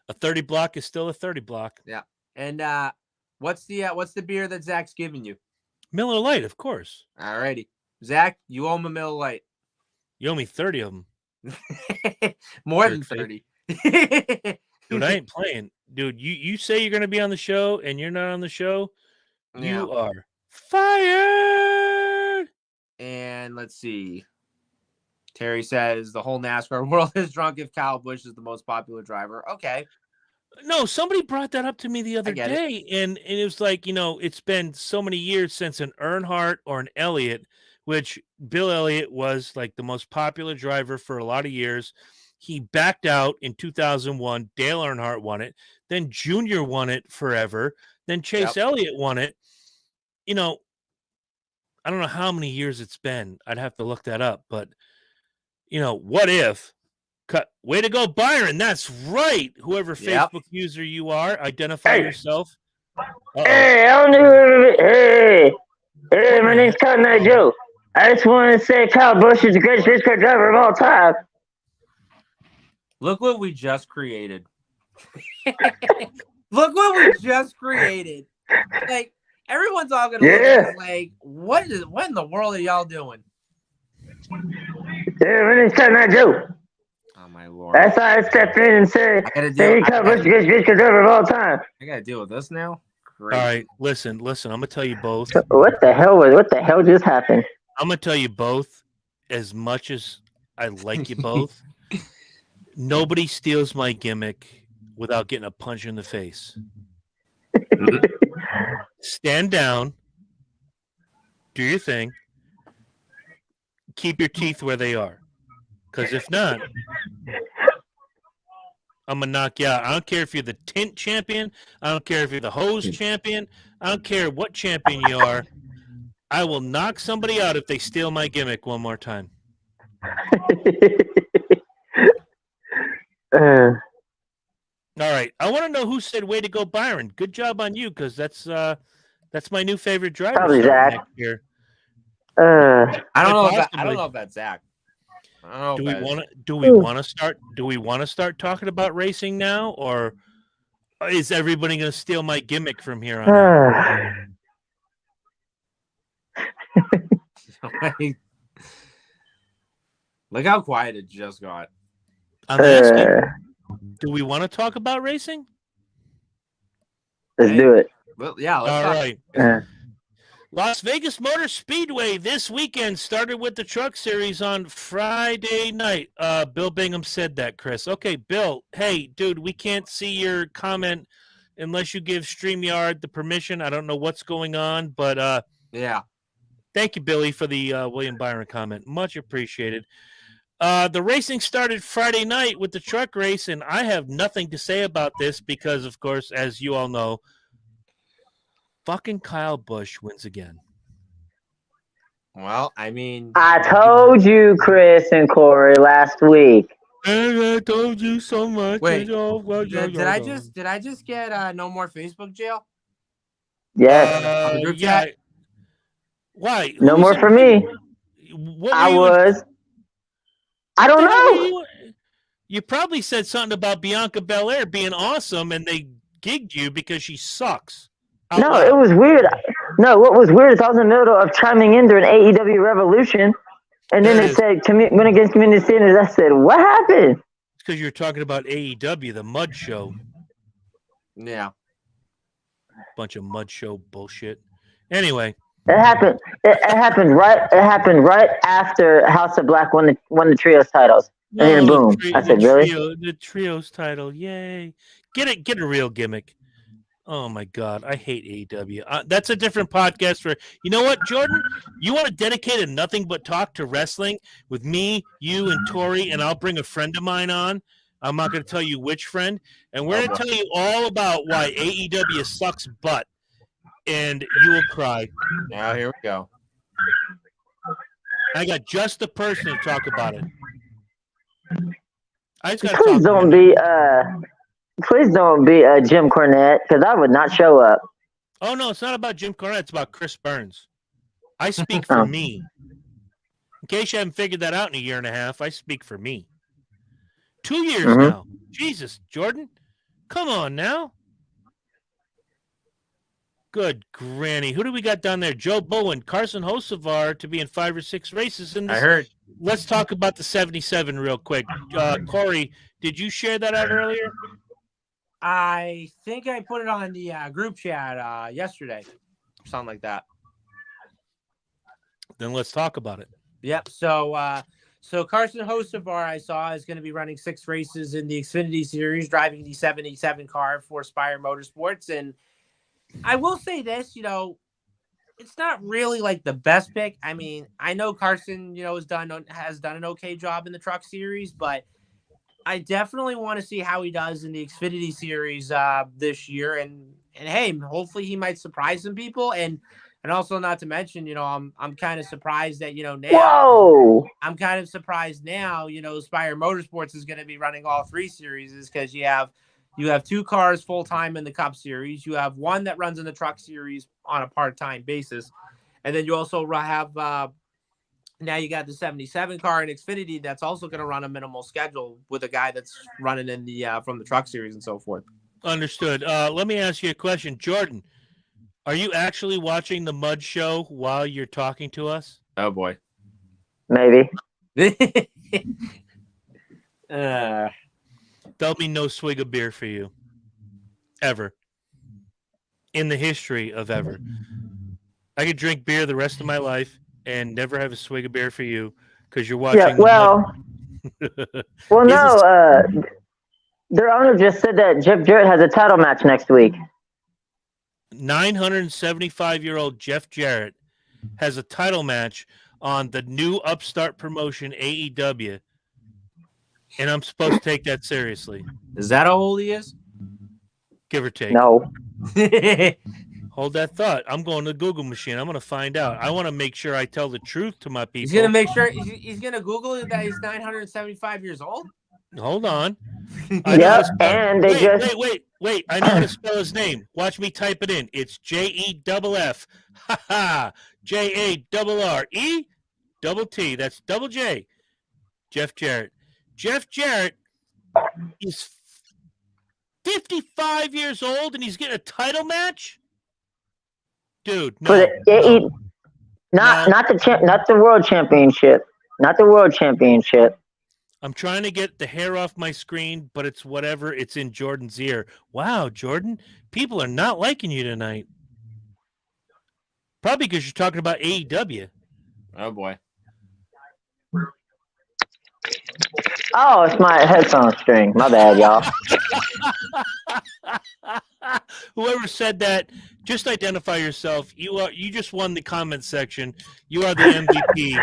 A 30 block is still a 30 block. Yeah. And what's the beer that Zach's giving you? Miller Lite, of course. All righty. Zach, you owe him a Miller Lite. You owe me 30 of them. More than 30. Dude, I ain't playing. Dude, you say you're going to be on the show and you're not on the show. Yeah. You are fired. And let's see. Terry says the whole NASCAR world is drunk if Kyle Busch is the most popular driver. Okay. No, somebody brought that up to me the other get day, and it was like, it's been so many years since an Earnhardt or an Elliott, which Bill Elliott was like the most popular driver for a lot of years. He backed out in 2001. Dale Earnhardt won it. Then Junior won it forever. Then Chase Elliott won it. I don't know how many years it's been. I'd have to look that up. But, what if? Way to go, Byron. That's right. Whoever Facebook user you are, identify yourself. Uh-oh. Hey, I don't know. Hey, my name's Cotton Eye Joe. I just want to say Kyle Busch is the greatest race car driver of all time. Look what we just created. Look what we just created. Like, everyone's all gonna look at us like, what in the world are y'all doing? Hey, my name's Cotton Eye Joe. Oh my Lord. That's why I stepped in and said, Kyle Busch is the greatest race car driver of all time. I gotta deal with this now. Great. All right, listen. I'm gonna tell you both. What the hell just happened? I'm gonna tell you both. As much as I like you both, nobody steals my gimmick without getting a punch in the face. Stand down. Do your thing. Keep your teeth where they are. Because if not, I'm going to knock you out. I don't care if you're the tint champion. I don't care if you're the hose champion. I don't care what champion you are. I will knock somebody out if they steal my gimmick one more time. All right. I want to know who said way to go, Byron. Good job on you, because that's my new favorite driver. Probably Zach. Next year. I don't know if that's Zach. Do we want to start talking about racing now, or is everybody going to steal my gimmick from here on out? Look how quiet it just got. I'm asking, do we want to talk about racing? Let's do it. Well, yeah. All right. Las Vegas Motor Speedway this weekend started with the Truck Series on Friday night. Bill Bingham said that, Chris. Okay, Bill, hey, dude, we can't see your comment unless you give StreamYard the permission. I don't know what's going on, but Yeah. thank you, Billy, for the William Byron comment. Much appreciated. The racing started Friday night with the truck race, and I have nothing to say about this because, of course, as you all know, fucking Kyle Busch wins again. Well, I mean, I told you, Chris and Corey, last week. I told you so much. Wait, did I just get no more Facebook jail? Yes. On the group Yeah. chat? Why? No more for me. I was. I don't know. You probably said something about Bianca Belair being awesome, and they gigged you because she sucks. No, it was weird. No, what was weird is I was in the middle of chiming in during AEW Revolution, and then it said went against community standards. I said, "What happened?" It's because you're talking about AEW, the Mud Show. Yeah. Bunch of Mud Show bullshit. Anyway, it happened. It happened right. It happened right after House of Black won the trios titles, and then boom. I said, "Really?" The trios title, yay! Get a real gimmick. Oh my God, I hate AEW. That's a different podcast for you know what, Jordan? You want to dedicate a nothing but talk to wrestling with me, you, and Tori, and I'll bring a friend of mine on. I'm not going to tell you which friend, and we're going to tell you all about why AEW sucks butt, and you will cry. Now here we go. I got just the person to talk about it. I just got to Please talk. Please don't be Jim Cornette, because I would not show up. Oh, no, it's not about Jim Cornette. It's about Chris Burns. I speak for me. In case you haven't figured that out in a year and a half, I speak for me. 2 years now. Jesus, Jordan. Come on now. Good granny. Who do we got down there? Joe Bowen, Carson Hocevar to be in 5 or 6 races. In this. I heard. Let's talk about the 77 real quick. Corey, did you share that out earlier? I think I put it on the group chat yesterday, something like that. Then let's talk about it. Yep. So Carson Hocevar, I saw, is going to be running 6 races in the Xfinity Series, driving the 77 car for Spire Motorsports. And I will say this, it's not really like the best pick. I mean, I know Carson, has done an okay job in the Truck Series, but I definitely want to see how he does in the Xfinity Series this year, and hey, hopefully he might surprise some people, and also not to mention, I'm kind of surprised that now. Whoa! I'm kind of surprised now, Spire Motorsports is going to be running all 3 series because you have 2 cars full time in the Cup Series, you have 1 that runs in the Truck Series on a part-time basis, and then you also have. Now you got the 77 car in Xfinity that's also going to run a minimal schedule with a guy that's running in the from the Truck Series and so forth. Understood. Let me ask you a question, Jordan. Are you actually watching the Mud Show while you're talking to us? Oh boy, maybe. There'll be no swig of beer for you, ever, in the history of ever. I could drink beer the rest of my life and never have a swig of beer for you because you're watching. Yeah, well, no. Their owner just said that Jeff Jarrett has a title match next week. 975-year-old Jeff Jarrett has a title match on the new upstart promotion AEW, and I'm supposed to take that seriously. Is that how old he is? Give or take. No. Hold that thought. I'm going to the Google machine. I'm going to find out. I want to make sure I tell the truth to my people. He's going to make sure he's going to Google that he's 975 years old. Hold on. Yep, and they Wait. I know how to spell his name. Watch me type it in. It's JEFF. Ha ha. JARRET. That's double J. Jeff Jarrett. Jeff Jarrett is 55 years old and he's getting a title match? Dude, no. Not the world championship. Not the world championship. I'm trying to get the hair off my screen, but it's whatever. It's in Jordan's ear. Wow, Jordan, people are not liking you tonight. Probably because you're talking about AEW. Oh boy. Oh, it's my headphone string. My bad, y'all. Whoever said that, just identify yourself. You just won the comment section. You are the MVP.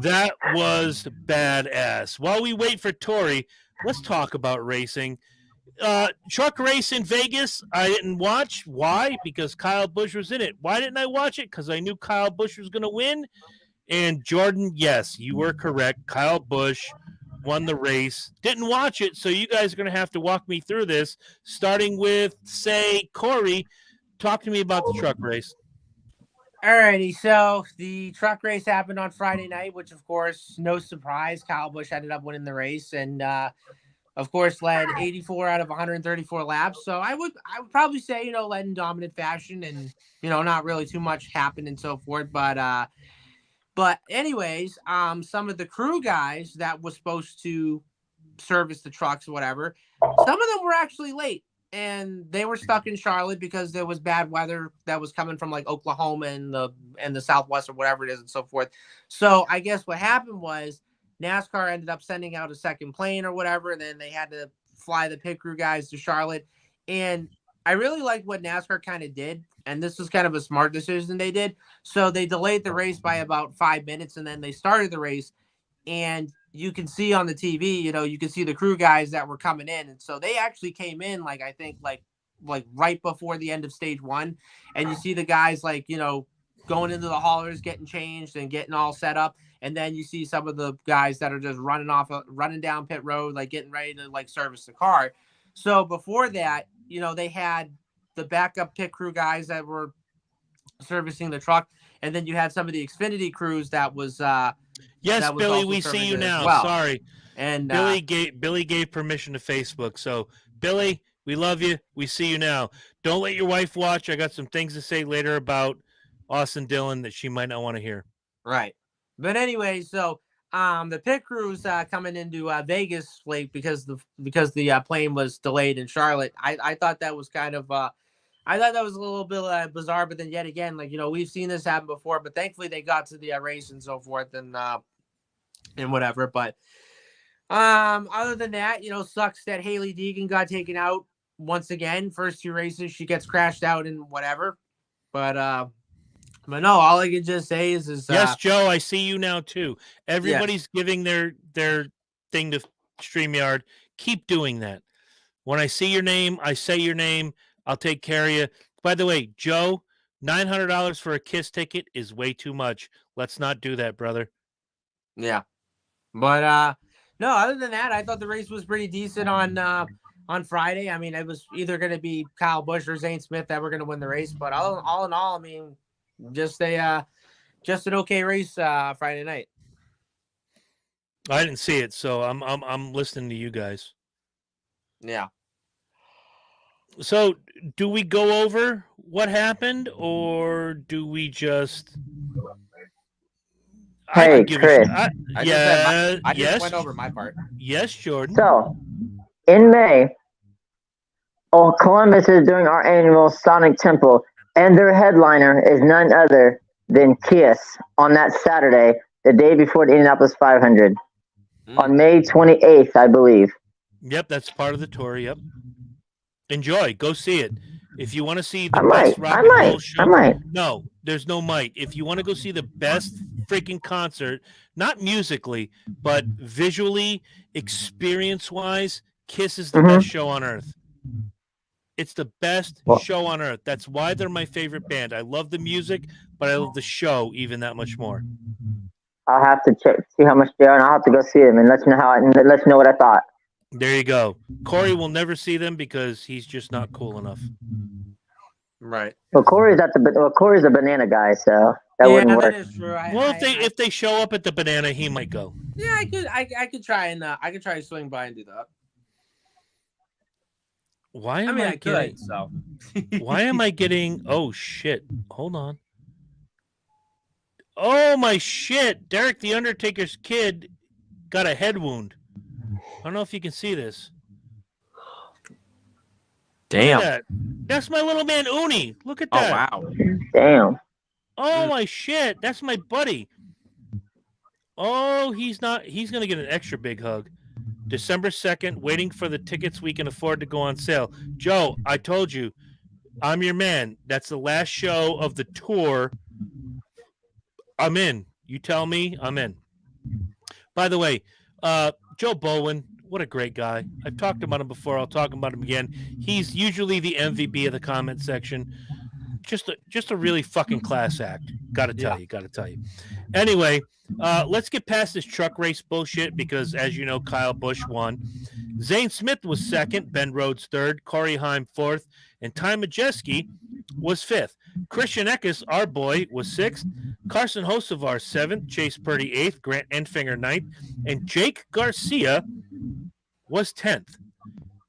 That was badass. While we wait for Tori, let's talk about racing. Truck race in Vegas, I didn't watch. Why? Because Kyle Busch was in it. Why didn't I watch it? Because I knew Kyle Busch was going to win. And Jordan, yes, you were correct. Kyle Busch won the race. Didn't watch it, so you guys are going to have to walk me through this, starting with, say, Corey. Talk to me about the truck race. Alrighty, so the truck race happened on Friday night, which of course, no surprise, Kyle Busch ended up winning the race, and of course led 84 out of 134 laps. So I would probably say, led in dominant fashion, and not really too much happened and so forth. But anyways, some of the crew guys that was supposed to service the trucks or whatever, some of them were actually late. And they were stuck in Charlotte because there was bad weather that was coming from like Oklahoma and the Southwest or whatever it is and so forth. So I guess what happened was NASCAR ended up sending out a second plane or whatever, and then they had to fly the pit crew guys to Charlotte. And I really liked what NASCAR kind of did, and this was kind of a smart decision they did. So they delayed the race by about 5 minutes, and then they started the race. And you can see on the TV, you can see the crew guys that were coming in. And so they actually came in, like, I think like right before the end of stage one. And you see the guys going into the haulers, getting changed and getting all set up. And then you see some of the guys that are just running down pit road, like getting ready to like service the car. So before that, they had the backup pit crew guys that were servicing the truck. And then you had some of the Xfinity crews that was, yes, Billy, we see you now. Well. Sorry. And Billy gave permission to Facebook. So, Billy, we love you. We see you now. Don't let your wife watch. I got some things to say later about Austin Dillon that she might not want to hear. Right. But anyway, so the pit crew's coming into Vegas late because the plane was delayed in Charlotte. I thought that was kind of I thought that was a little bit bizarre, but then yet again, we've seen this happen before, but thankfully they got to the race and so forth and whatever. But other than that, sucks that Haley Deegan got taken out once again. First two races, she gets crashed out and whatever. But no, all I can just say is yes, Joe, I see you now too. Everybody's giving their thing to StreamYard. Keep doing that. When I see your name, I say your name. I'll take care of you. By the way, Joe, $900 for a KISS ticket is way too much. Let's not do that, brother. Yeah. But no, other than that, I thought the race was pretty decent on Friday. I mean, it was either going to be Kyle Busch or Zane Smith that were going to win the race, but all in all, I mean, just an okay race Friday night. I didn't see it, so I'm listening to you guys. Yeah. So, do we go over what happened, or do we just? Hey, Chris. I just went over my part. Yes, Jordan. So, in May, Columbus is doing our annual Sonic Temple, and their headliner is none other than KISS on that Saturday, the day before the Indianapolis 500, on May 28th, I believe. Yep, that's part of the tour. Yep. Enjoy. Go see it. If you want to see the best rock and roll show, I might. No, there's no might. If you want to go see the best freaking concert, not musically, but visually, experience-wise, KISS is the best show on earth. It's the best show on earth. That's why they're my favorite band. I love the music, but I love the show even that much more. I'll have to see how much they are, and I'll have to go see them and let you know what I thought. There you go. Corey will never see them because he's just not cool enough. Right. Well, Corey's a banana guy, so that wouldn't work. That is true. If they show up at the banana, he might go. Yeah, I could try to swing by and do that. Why am I getting? So. Why am I getting? Oh shit! Hold on. Oh my shit! Derek the Undertaker's kid got a head wound. I don't know if you can see this. Damn. That's my little man Uni. Look at that. Oh wow. Damn. Oh my shit, that's my buddy. Oh, he's not. He's gonna get an extra big hug. December 2nd, waiting for the tickets we can afford to go on sale. Joe, I told you, I'm your man. That's the last show of the tour. I'm in. You tell me, I'm in. By the way, Joe Bowen, what a great guy. I've talked about him before. I'll talk about him again. He's usually the MVP of the comment section. Just a really fucking class act. Gotta tell you. Anyway, let's get past this truck race bullshit because, as you know, Kyle Busch won. Zane Smith was second, Ben Rhodes third, Corey Heim fourth, and Ty Majeski was fifth. Christian Eckes, our boy, was sixth. Carson Hocevar seventh, Chase Purdy eighth, Grant Enfinger ninth, and Jake Garcia was 10th.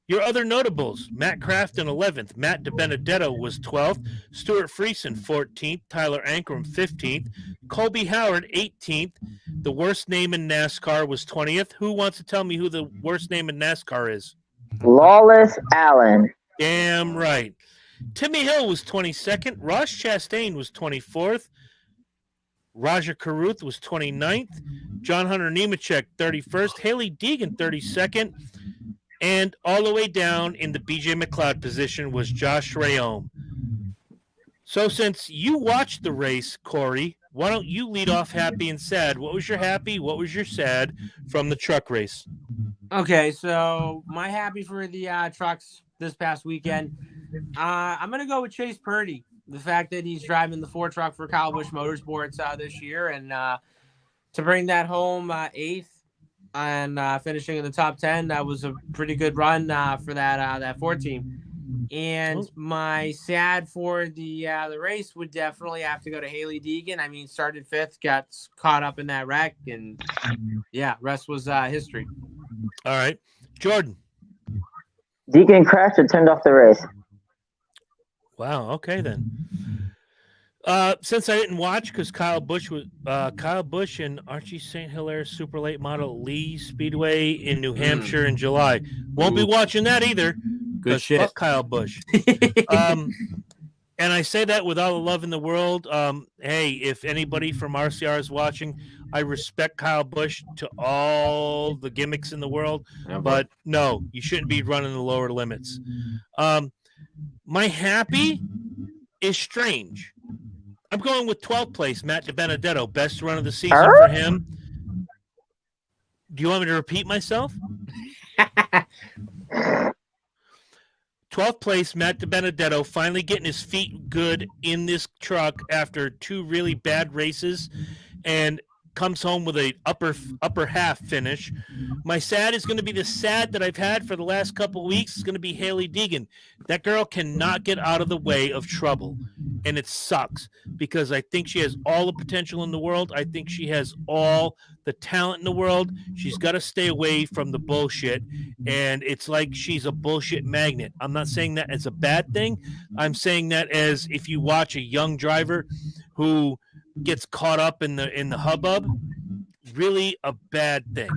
Your other notables, Matt Crafton 11th, Matt DiBenedetto was 12th, Stuart Friesen 14th, Tyler Ankrum 15th, Colby Howard 18th. The worst name in NASCAR was 20th. Who wants to tell me who the worst name in NASCAR is? Lawless Allen. Damn right. Timmy Hill was 22nd, Ross Chastain was 24th, Roger Carruth was 29th, John Hunter Nemechek 31st, Haley Deegan 32nd, and all the way down in the BJ McLeod position was Josh Rayom. So since you watched the race, Corey, why don't you lead off happy and sad? What was your happy? What was your sad from the truck race? Okay, so my happy for the trucks this past weekend. I'm going to go with Chase Purdy. The fact that he's driving the 4 truck for Kyle Busch Motorsports this year, and to bring that home 8th and finishing in the top 10, that was a pretty good run for that 4 team. And my sad for the race would definitely have to go to Haley Deegan. I mean, started 5th, got caught up in that wreck, and rest was history. All right, Jordan. Deegan crashed and turned off the race. Wow. Okay then. Since I didn't watch because Kyle Busch and Archie St. Hilaire Super Late Model Lee Speedway in New Hampshire in July. Won't be watching that either. Good shit. Fuck Kyle Busch. And I say that with all the love in the world. Hey, if anybody from RCR is watching, I respect Kyle Busch to all the gimmicks in the world, but no, you shouldn't be running the lower limits. My happy is strange. I'm going with 12th place, Matt DiBenedetto, best run of the season for him. Do you want me to repeat myself? 12th place, Matt DiBenedetto, finally getting his feet good in this truck after 2 really bad races, and comes home with a upper half finish. My sad is going to be the sad that I've had for the last couple of weeks. It's going to be Haley Deegan. That girl cannot get out of the way of trouble, and it sucks because I think she has all the potential in the world. I think she has all the talent in the world. She's got to stay away from the bullshit, and it's like she's a bullshit magnet. I'm not saying that as a bad thing. I'm saying that as if you watch a young driver who gets caught up in the hubbub, really a bad thing.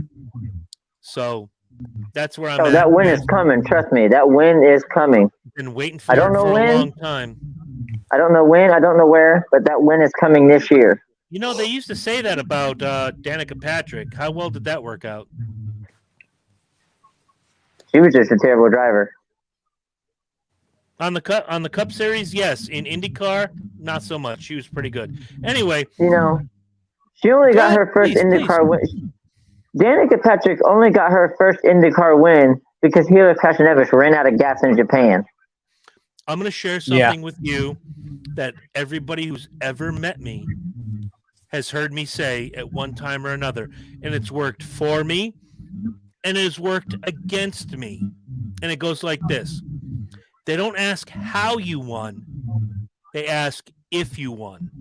So that's where I'm at. That win is coming. Trust me, that win is coming. Been waiting for it for a long time. I don't know when, I don't know where, but that win is coming this year. You know, they used to say that about Danica Patrick. How well did that work out? She was just a terrible driver. On the Cup Series, yes. In IndyCar, not so much. She was pretty good. Anyway, she only got her first IndyCar win. Danica Patrick only got her first IndyCar win because Hila Krasnevich ran out of gas in Japan. I'm going to share something with you that everybody who's ever met me has heard me say at one time or another, and it's worked for me, and it has worked against me. And it goes like this. They don't ask how you won. They ask if you won.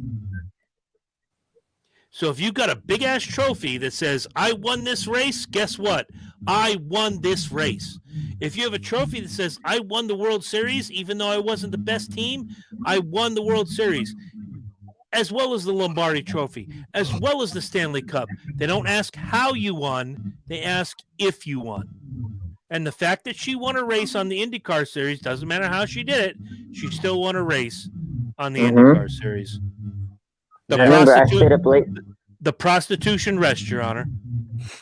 So if you've got a big-ass trophy that says, I won this race, guess what? I won this race. If you have a trophy that says, I won the World Series, even though I wasn't the best team, I won the World Series, as well as the Lombardi Trophy, as well as the Stanley Cup. They don't ask how you won. They ask if you won. And the fact that she won a race on the IndyCar Series, doesn't matter how she did it, she still won a race on the IndyCar Series. The Remember, I prostitute, stayed up late. the prostitution rest, Your Honor.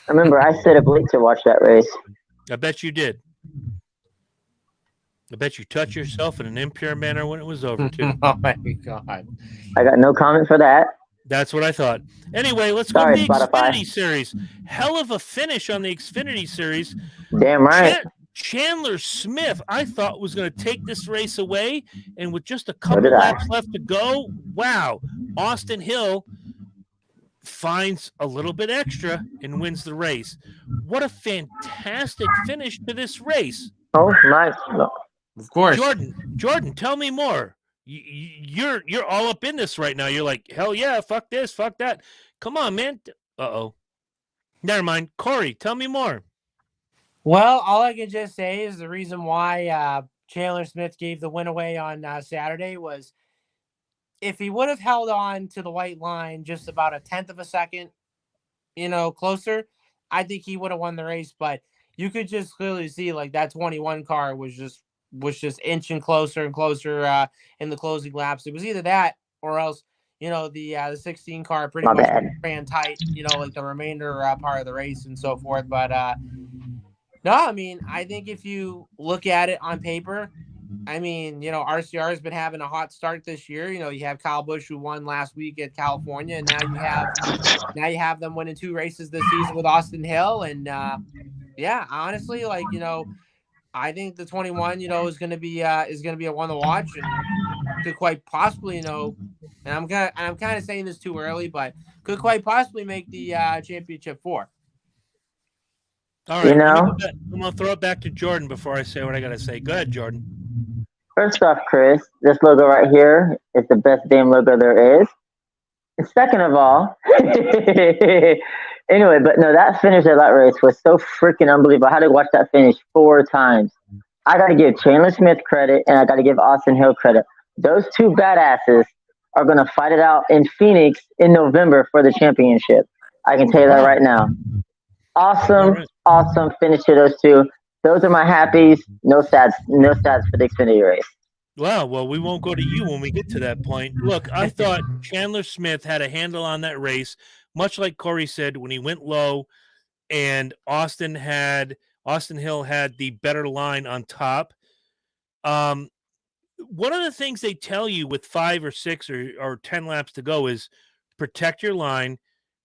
Remember, I stayed up late to watch that race. I bet you did. I bet you touched yourself in an impure manner when it was over, too. Oh my God. I got no comment for that. That's what I thought. Anyway, let's go Sorry, to the Spotify. Xfinity Series. Hell of a finish on the Xfinity Series. Damn right. Chandler Smith, I thought, was going to take this race away, and with just a So couple did I. laps left to go, wow, Austin Hill finds a little bit extra and wins the race. What a fantastic finish to this race. Oh my! Of course. Jordan, tell me more. You're all up in this right now. You're like, hell yeah, fuck this, fuck that. Come on, man. Uh-oh. Never mind. Corey, tell me more. Well, all I can just say is the reason why Chandler Smith gave the win away on Saturday was if he would have held on to the white line just about a tenth of a second, closer, I think he would have won the race. But you could just clearly see like that 21 car was just inching closer and closer in the closing laps. It was either that or else, the 16 car pretty much ran tight, like the remainder part of the race and so forth. But no, I mean, I think if you look at it on paper, I mean, RCR has been having a hot start this year. You have Kyle Busch who won last week at California, and now you have them winning 2 races this season with Austin Hill. And yeah, honestly, like, I think the 21, is going to be a one to watch and could quite possibly, and I'm kind of saying this too early, but could quite possibly make the championship 4. All right, I'm going to throw it back to Jordan before I say what I got to say. Go ahead, Jordan. First off, Chris, this logo right here is the best damn logo there is. And second of all, anyway, but no, that finish of that race was so freaking unbelievable. I had to watch that finish 4 times. I got to give Chandler Smith credit, and I got to give Austin Hill credit. Those 2 badasses are going to fight it out in Phoenix in November for the championship. I can tell you that right now. Awesome finish to those 2. Those are my happies. No sads for the Xfinity race. Wow, well, we won't go to you when we get to that point. Look, I thought Chandler Smith had a handle on that race, much like Corey said, when he went low, and Austin Hill had the better line on top. One of the things they tell you with 5 or 6 or 10 laps to go is protect your line,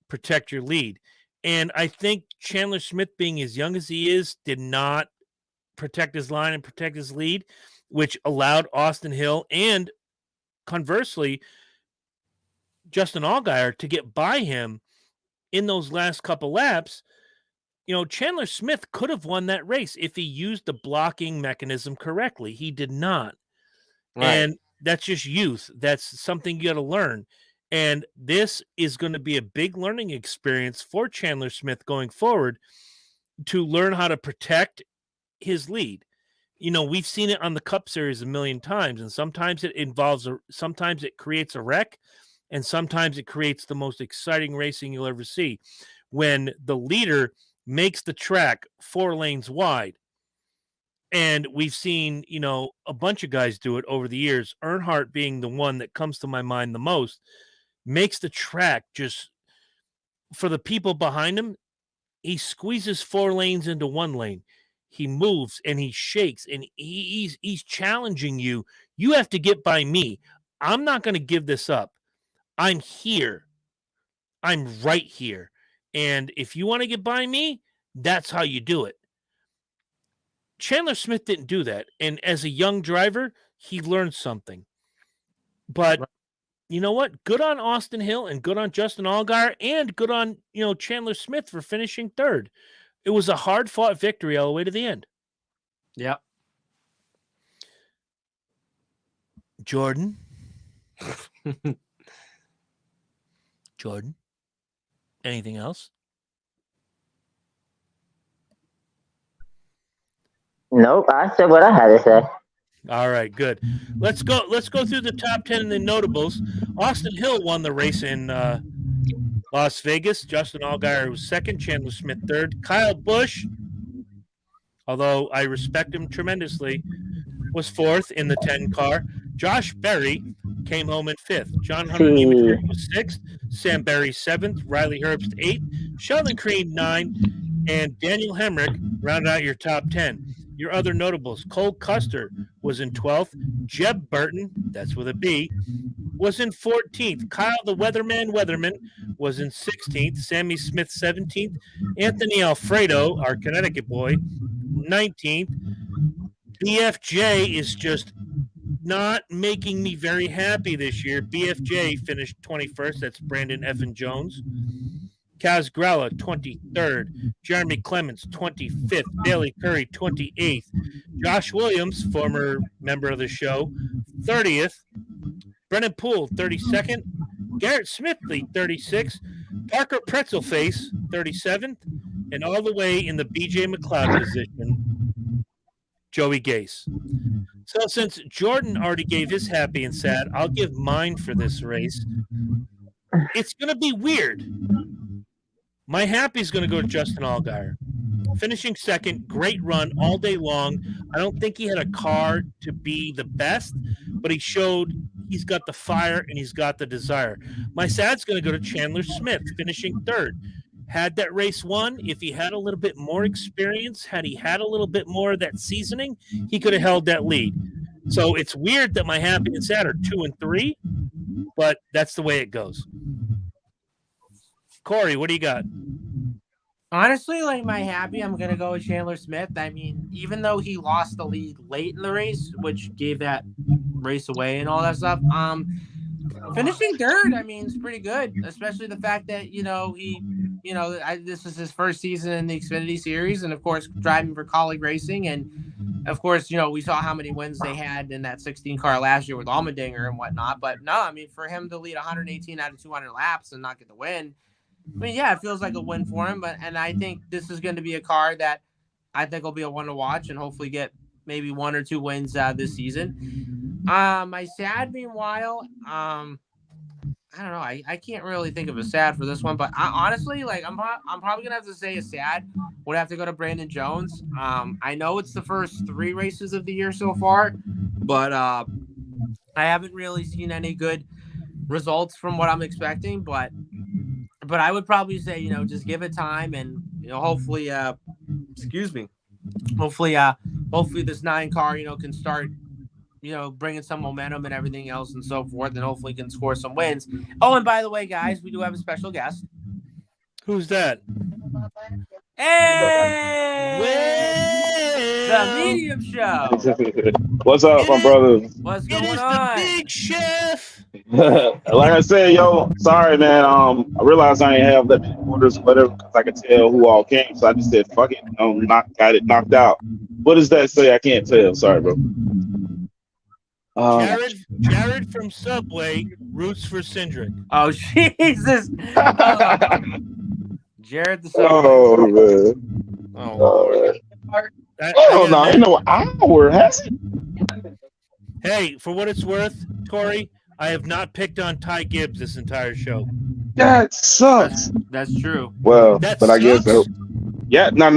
protect your lead. And I think Chandler Smith, being as young as he is, did not protect his line and protect his lead, which allowed Austin Hill and, conversely, Justin Allgaier to get by him in those last couple laps. Chandler Smith could have won that race if he used the blocking mechanism correctly. He did not. Right. And that's just youth. That's something you got to learn. And this is going to be a big learning experience for Chandler Smith going forward to learn how to protect his lead. We've seen it on the Cup Series a million times, and sometimes sometimes it creates a wreck, and sometimes it creates the most exciting racing you'll ever see. When the leader makes the track 4 lanes wide, and we've seen, a bunch of guys do it over the years, Earnhardt being the one that comes to my mind the most, makes the track just, for the people behind him, he squeezes 4 lanes into 1 lane. He moves and he shakes and he's challenging you. You have to get by me. I'm not going to give this up. I'm here. I'm right here. And if you want to get by me, that's how you do it. Chandler Smith didn't do that. And as a young driver, he learned something. But you know what? Good on Austin Hill and good on Justin Allgaier and good on, Chandler Smith for finishing 3rd. It was a hard-fought victory all the way to the end. Yep. Jordan? Jordan? Anything else? Nope, I said what I had to say. All right, good. Let's go through the top 10 and the notables. Austin Hill won the race in Las Vegas. Justin Allgaier was 2nd. Chandler Smith 3rd. Kyle Busch, although I respect him tremendously, was 4th in the 10 car. Josh Berry came home in 5th. John Hunter See. Nemechek was 6th. Sam Berry 7th. Riley Herbst 8th. Sheldon Cream 9th. And Daniel Hemrick rounded out your top 10. Your other notables, Cole Custer was in 12th. Jeb Burton, that's with a B, was in 14th. Kyle the Weatherman was in 16th. Sammy Smith 17th. Anthony Alfredo, our Connecticut boy, 19th. BFJ is just not making me very happy this year. BFJ finished 21st. That's Brandon Effin Jones. Kaz Grella, 23rd. Jeremy Clements, 25th. Bailey Curry, 28th. Josh Williams, former member of the show, 30th. Brennan Poole, 32nd. Garrett Smithley, 36th. Parker Pretzelface, 37th. And all the way in the BJ McLeod position, Joey Gase. So since Jordan already gave his happy and sad, I'll give mine for this race. It's going to be weird. My happy is going to go to Justin Allgaier. Finishing second, great run all day long. I don't think he had a car to be the best, but he showed he's got the fire and he's got the desire. My sad's going to go to Chandler Smith, finishing third. Had that race won, if he had a little bit more experience, had he had a little bit more of that seasoning, he could have held that lead. So it's weird that my happy and sad are 2 and 3, but that's the way it goes. Corey, what do you got? Honestly, like my happy, I'm going to go with Chandler Smith. I mean, even though he lost the lead late in the race, which gave that race away and all that stuff, finishing third, I mean, it's pretty good, especially the fact that, this is his first season in the Xfinity Series and, of course, driving for Colleague Racing. And, of course, we saw how many wins they had in that 16 car last year with Allmendinger and whatnot. But, no, I mean, for him to lead 118 out of 200 laps and not get the win, I mean, yeah, it feels like a win for him, and I think this is going to be a car that I think will be a one to watch and hopefully get maybe 1 or 2 wins this season. My sad, meanwhile, I don't know. I can't really think of a sad for this one, but honestly, like I'm probably gonna have to say a sad would have to go to Brandon Jones. I know it's the first 3 races of the year so far, but I haven't really seen any good results from what I'm expecting, but I would probably say, just give it time and, hopefully, hopefully this 9 car, can start, bringing some momentum and everything else and so forth, and hopefully can score some wins. Oh, and by the way, guys, we do have a special guest. Who's that? Hey! The Medium Show. What's up, my brother? What's It going is on? the Big Chef. Like I said, sorry, man. I realized I ain't have that many orders, whatever, because I could tell who all came. So I just said, fuck it, got it knocked out. What does that say? I can't tell. Sorry, bro. Jared from Subway roots for Cindric. Oh, Jesus. Jared the Subway. Oh, man. Oh, Lord. No, ain't no hour, has it? Hey, for what it's worth, Corey, I have not picked on Ty Gibbs this entire show. That sucks. That's true. Well, That but I guess sucks? yeah, no.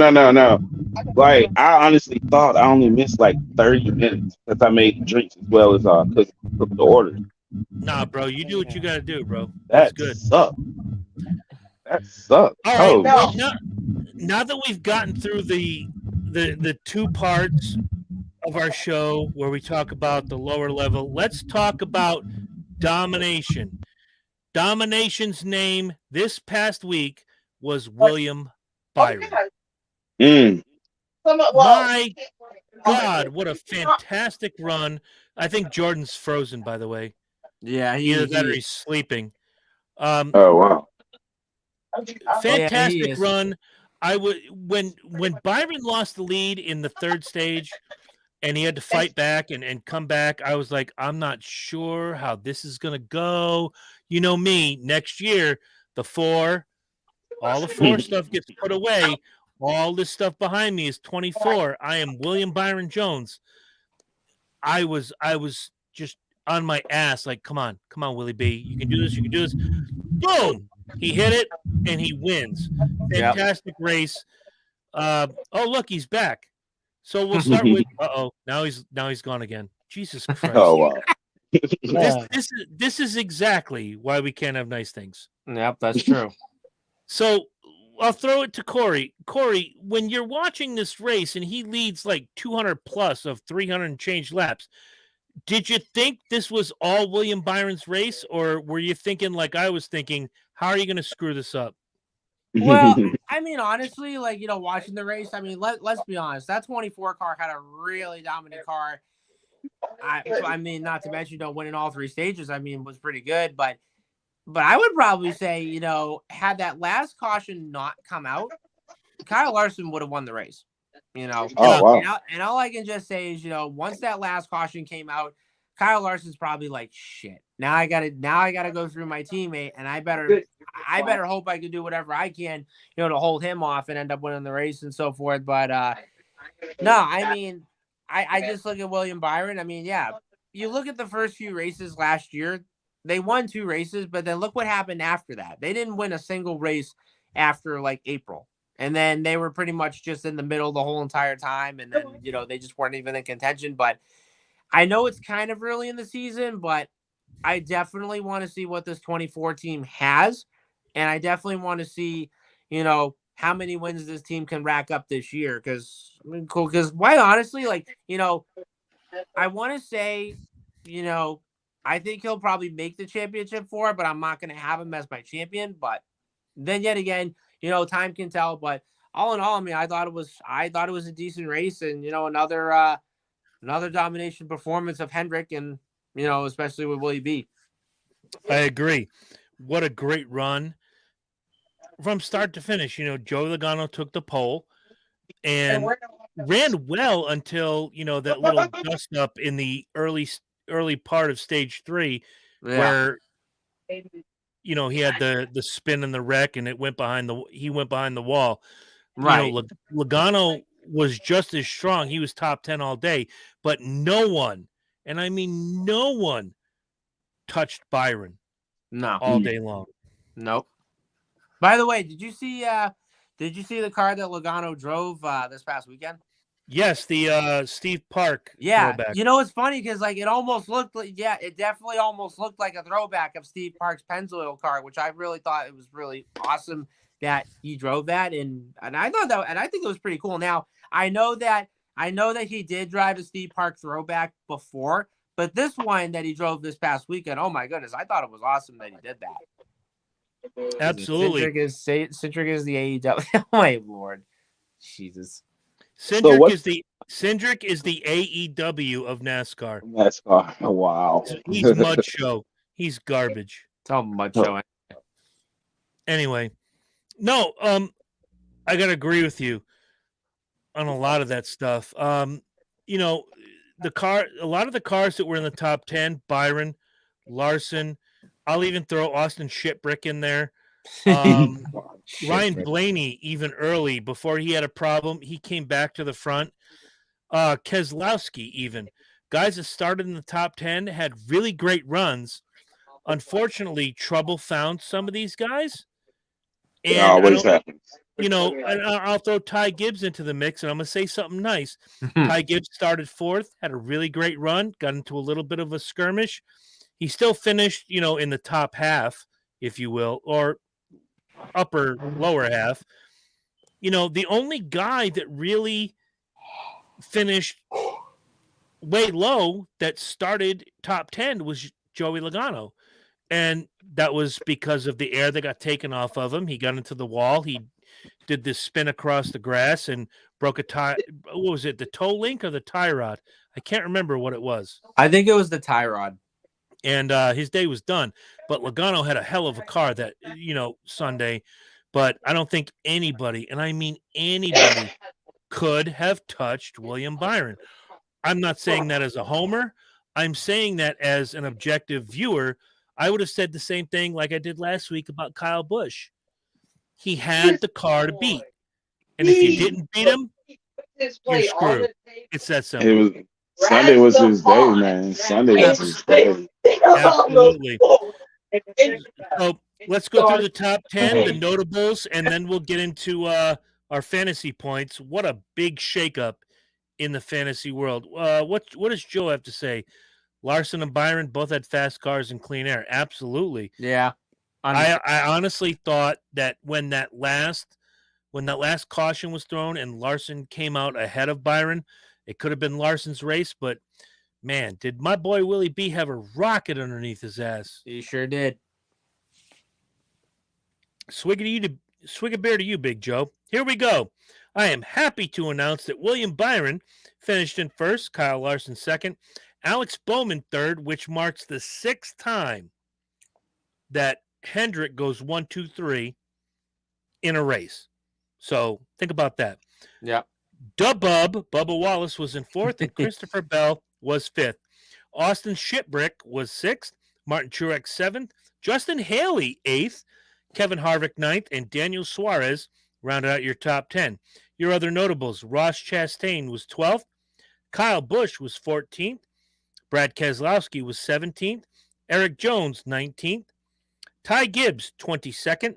Like, I honestly thought I only missed like 30 minutes because I made drinks as well as because of the orders. Nah, bro, you do what you gotta do, bro. That That's good. sucks. That sucks. All right, Oh, well, now that we've gotten through the 2 parts of our show where we talk about the lower level, let's talk about domination. Domination's name this past week was William Byron. My God, what a fantastic run. I think Jordan's frozen, by the way. Yeah, Either that or he's sleeping. oh wow. Fantastic is. run. When Byron lost the lead in the 3rd stage and he had to fight back and come back, I was like, I'm not sure how this is gonna go. You know me, next year, all the 4 stuff gets put away. All this stuff behind me is 24. I am William Byron Jones. I was just on my ass, like, come on, Willie B. You can do this. Boom! He hit it, and he wins. Fantastic race. Oh, look, he's back. So we'll start with, now he's gone again. Jesus Christ. Oh wow. This is exactly why we can't have nice things. Yep, that's true. So I'll throw it to Corey. Corey, when you're watching this race and he leads like 200 plus of 300 and change laps, did you think this was all William Byron's race, or were you thinking like I was thinking, how are you going to screw this up? Well, I mean, honestly, like, watching the race, I mean, let's be honest. That 24 car had a really dominant car. I mean, not to mention, winning all 3 stages, I mean, was pretty good. But I would probably say, had that last caution not come out, Kyle Larson would have won the race. Oh, wow. And all I can just say is, once that last caution came out, Kyle Larson's probably like, shit. Now I gotta go through my teammate, and I better hope I can do whatever I can, to hold him off and end up winning the race and so forth. But no, I mean, I just look at William Byron. I mean, yeah, you look at the first few races last year, they won 2 races, but then look what happened after that. They didn't win a single race after like April. And then they were pretty much just in the middle the whole entire time. And then, they just weren't even in contention. But I know it's kind of early in the season, but I definitely want to see what this 24 team has. And I definitely want to see, how many wins this team can rack up this year. Because quite honestly, like, I want to say, I think he'll probably make the championship for it, but I'm not going to have him as my champion. But then yet again, time can tell. But all in all, I mean, I thought it was a decent race, and another domination performance of Hendrick, and especially with Willie B. I agree. What a great run from start to finish. Joey Logano took the pole and ran well until that little dust up in the early part of stage 3, where he had the spin and the wreck, and he went behind the wall. Right. Logano was just as strong. He was top 10 all day, but no one, and I mean no one, touched Byron. No. All day long. Nope. By the way, did you see the car that Logano drove this past weekend? Yes, the Steve Park throwback. Throwback. It's funny because like it almost looked like, it definitely almost looked like a throwback of Steve Park's Pennzoil car, which I really thought it was really awesome that he drove that, and I thought that, and I think it was pretty cool. Now I know that he did drive a Steve Park Throwback before, but this one that he drove this past weekend, oh my goodness, I thought it was awesome that he did that. Absolutely. Cindric is the AEW. Oh my Lord, Jesus. Cindric is the AEW of NASCAR. NASCAR. Oh, wow. He's mud show. He's garbage. It's all mud show. Anyway, no, I gotta agree with you on a lot of that stuff. A lot of the cars that were in the top 10, Byron, Larson, I'll even throw Austin Shitbrick in there. Ryan Blaney, even early, before he had a problem, he came back to the front. Keselowski, even. Guys that started in the top 10 had really great runs. Unfortunately, trouble found some of these guys. And it always happens. And I'll throw Ty Gibbs into the mix, and I'm going to say something nice. Ty Gibbs started 4th, had a really great run, got into a little bit of a skirmish. He still finished, in the top half, if you will, or lower half. The only guy that really finished way low that started top 10 was Joey Logano. And that was because of the air that got taken off of him. He got into the wall. He did this spin across the grass and broke a tie. What was it, the toe link or the tie rod? I can't remember what it was. I think it was the tie rod. And his day was done. But Logano had a hell of a car that, Sunday. But I don't think anybody, and I mean anybody, could have touched William Byron. I'm not saying that as a homer. I'm saying that as an objective viewer. I would have said the same thing like I did last week about Kyle Busch. He had the car to beat. And if you didn't beat him, you're screwed. It's that simple. Sunday was his day, man. Sunday was his day. Absolutely. So let's go through the top 10, the notables, and then we'll get into our fantasy points. What a big shakeup in the fantasy world. What does Joe have to say? Larson and Byron both had fast cars and clean air. Absolutely. Yeah. I honestly thought that when that last caution was thrown and Larson came out ahead of Byron, it could have been Larson's race, but man, did my boy Willie B have a rocket underneath his ass. He sure did. Swig a beer to you, Big Joe. Here we go. I am happy to announce that William Byron finished in first, Kyle Larson second, Alex Bowman third, which marks the 6th time that Hendrick goes 1, 2, 3 in a race. So think about that. Yeah. Bubba Wallace was in 4th, and Christopher Bell was 5th. Austin Shipbrick was 6th, Martin Truex 7th, Justin Haley 8th, Kevin Harvick 9th, and Daniel Suarez rounded out your top 10. Your other notables, Ross Chastain was 12th, Kyle Busch was 14th, Brad Keselowski was 17th, Eric Jones 19th, Ty Gibbs 22nd,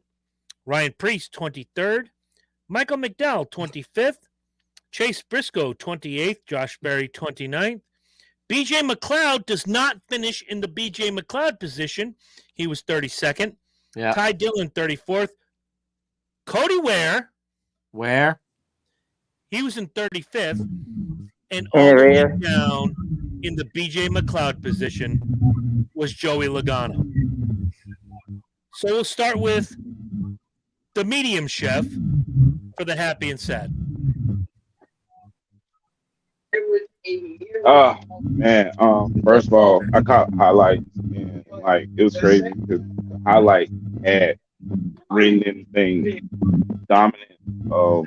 Ryan Preece 23rd, Michael McDowell 25th, Chase Briscoe 28th, Josh Berry 29th. BJ McLeod does not finish in the BJ McLeod position. He was 32nd. Yeah. Ty Dillon 34th. Cody Ware, he was in 35th. And all the way down in the BJ McLeod position was Joey Logano. So we'll start with the medium chef for the happy and sad. Oh man. First of all, I caught highlights and like it was crazy because the highlight had written in thing dominant of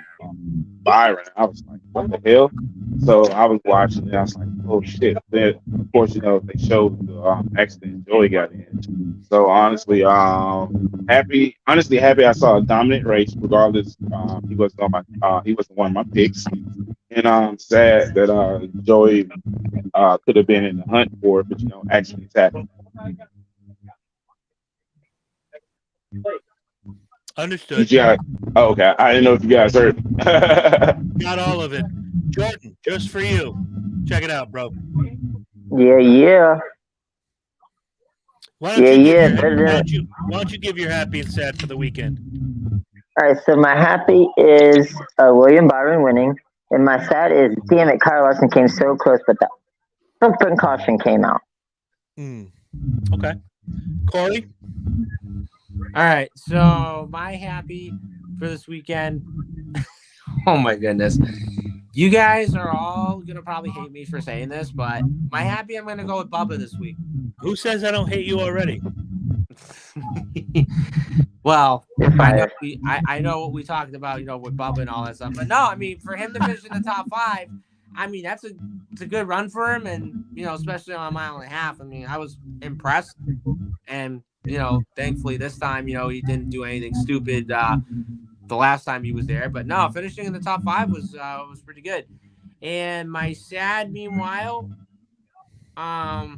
Byron. I was like, what the hell? So I was watching and I was like, oh shit. Then of course, they showed the accident Joey got in. So honestly, happy I saw a dominant race regardless. He wasn't one of my picks. And I'm sad that Joey could have been in the hunt for it, but accidents happen. Understood. Okay. I didn't know if you guys heard. Got all of it. Jordan, just for you. Check it out, bro. Yeah. Why don't you give your happy and sad for the weekend? All right, so my happy is William Byron winning, and my sad is, damn it, Kyle Larson came so close, but the open caution came out. Okay. Corey? All right, so my happy for this weekend. Oh my goodness. You guys are all going to probably hate me for saying this, but my happy, I'm going to go with Bubba this week. Who says I don't hate you already? Well, I know what we talked about, with Bubba and all that stuff. But no, I mean, for him to finish in the top 5, I mean, it's a good run for him. And, especially on a mile and a half, I mean, I was impressed. And, thankfully this time, he didn't do anything stupid the last time he was there. But no, finishing in the top 5 was pretty good. And my sad, meanwhile, I'd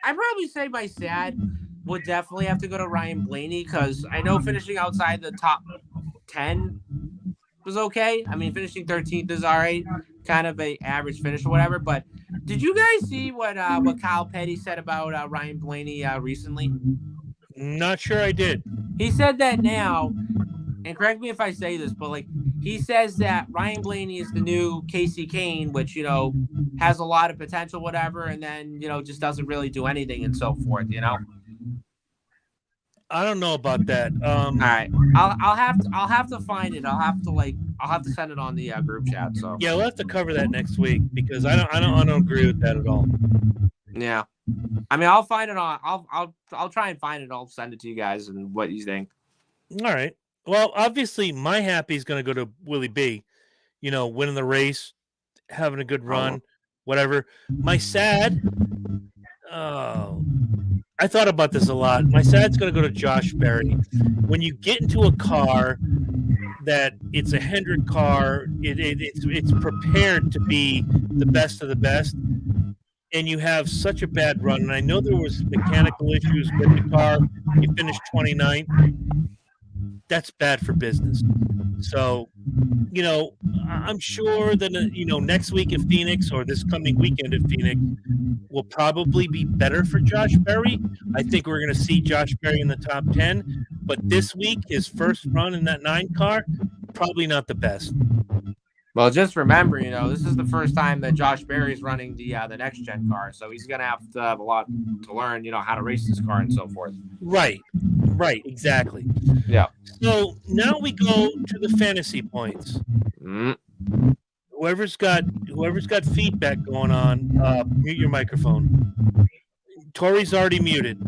probably say my sad would definitely have to go to Ryan Blaney, because I know finishing outside the top 10 was okay. I mean, finishing 13th is all right, kind of a average finish or whatever. But did you guys see what Kyle Petty said about Ryan Blaney recently? Not sure I did. He said that now, and correct me if I say this, but he says that Ryan Blaney is the new Casey Kane, which has a lot of potential, whatever, and then just doesn't really do anything and so forth. I don't know about that. All right, I'll have to find it. I'll have to send it on the group chat. So yeah, we'll have to cover that next week, because I don't agree with that at all. Yeah, I mean, I'll find it on. I'll try and find it. I'll send it to you guys and what you think. All right. Well, obviously, my happy is going to go to Willie B. Winning the race, having a good run, whatever. My sad, I thought about this a lot. My sad's going to go to Josh Berry. When you get into a car that it's a Hendrick car, it's prepared to be the best of the best, and you have such a bad run. And I know there was mechanical issues with the car. You finished 29th. That's bad for business. So, I'm sure that, next week at Phoenix or this coming weekend at Phoenix will probably be better for Josh Berry. I think we're going to see Josh Berry in the top 10. But this week, his first run in that 9 car, probably not the best. Well, just remember, this is the first time that Josh Berry's running the next gen car, so he's gonna have to have a lot to learn, how to race this car and so forth. Right, exactly. Yeah. So now we go to the fantasy points. Whoever's got feedback going on, mute your microphone. Tori's already muted.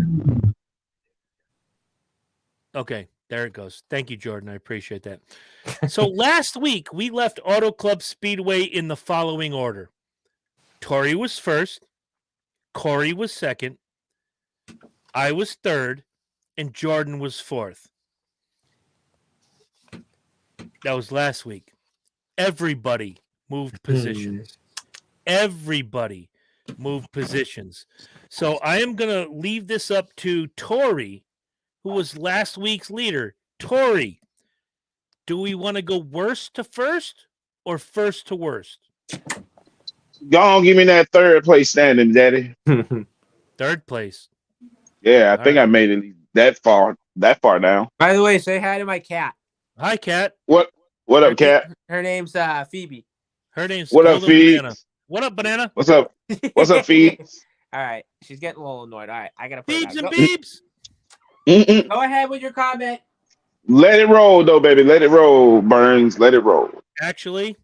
Okay, there it goes. Thank you, Jordan. I appreciate that. So last week, we left Auto Club Speedway in the following order. Tori was first, Corey was second, I was third, and Jordan was fourth. That was last week. Everybody moved positions. Everybody moved positions. So I am going to leave this up to Tori, who was last week's leader. Tori, do we want to go worst to first or first to worst? Go on, give me that third place standing, Daddy. Third place. Yeah, I think I made it that far down. By the way, say hi to my cat. Hi, Cat. What up, Cat? Her name's Phoebe. Her name's What up, Phoebe? Banana. What up, Banana? What's up? What's up, Phoebe? All right, she's getting a little annoyed. All right, I gotta put Beebs it and back. Beebs. Go ahead with your comment. Let it roll, though, baby. Let it roll, Burns. Let it roll. Actually,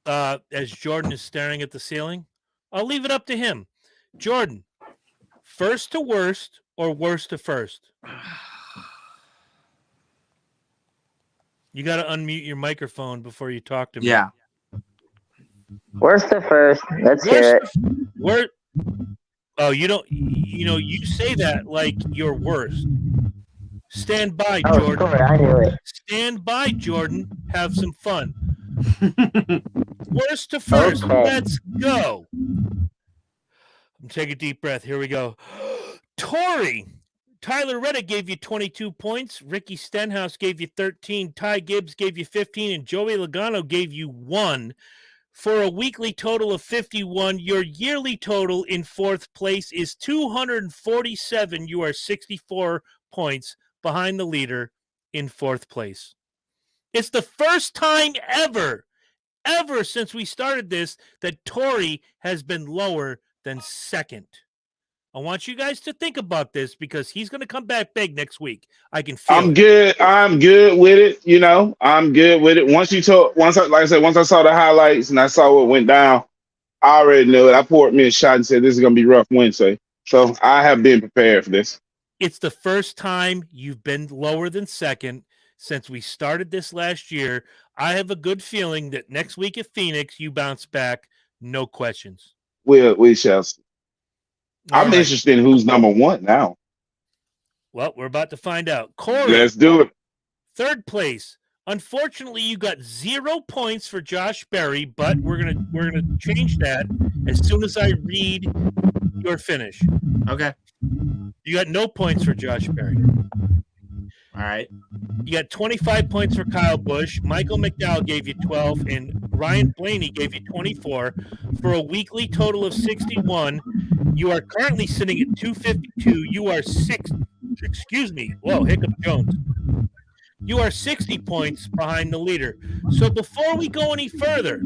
as Jordan is staring at the ceiling, I'll leave it up to him. Jordan, first to worst or worst to first? You got to unmute your microphone before you talk to me. Yeah. Worst to first. Let's hear it. Oh, you don't. You say that like you're worst. Stand by, Oh, Jordan. sure, I knew it. Stand by, Jordan. Have some fun. Worst to first. Okay. Let's go. Take a deep breath. Here we go. Tori. Tyler Reddick gave you 22 points. Ricky Stenhouse gave you 13. Ty Gibbs gave you 15. And Joey Logano gave you 1. For a weekly total of 51, your yearly total in fourth place is 247. You are 64 points behind the leader in fourth place. It's the first time ever since we started this that Tori has been lower than second. I want you guys to think about this because he's going to come back big next week. I can feel it. I'm good with it. I'm good with it. Once I saw the highlights and I saw what went down, I already knew it. I poured me a shot and said, this is going to be rough Wednesday. So I have been prepared for this. It's the first time you've been lower than second since we started this last year. I have a good feeling that next week at Phoenix, you bounce back. No questions. We shall see. I'm interested in who's number one now. Well, we're about to find out. Corey, let's do it. Third place. Unfortunately, you got 0 points for Josh Berry, but we're gonna change that as soon as I read your finish. Okay. You got no points for Josh Berry. All right. You got 25 points for Kyle Busch. Michael McDowell gave you 12, and Ryan Blaney gave you 24 for a weekly total of 61. You are currently sitting at 252. You are Whoa, Hiccup Jones. You are 60 points behind the leader. So before we go any further,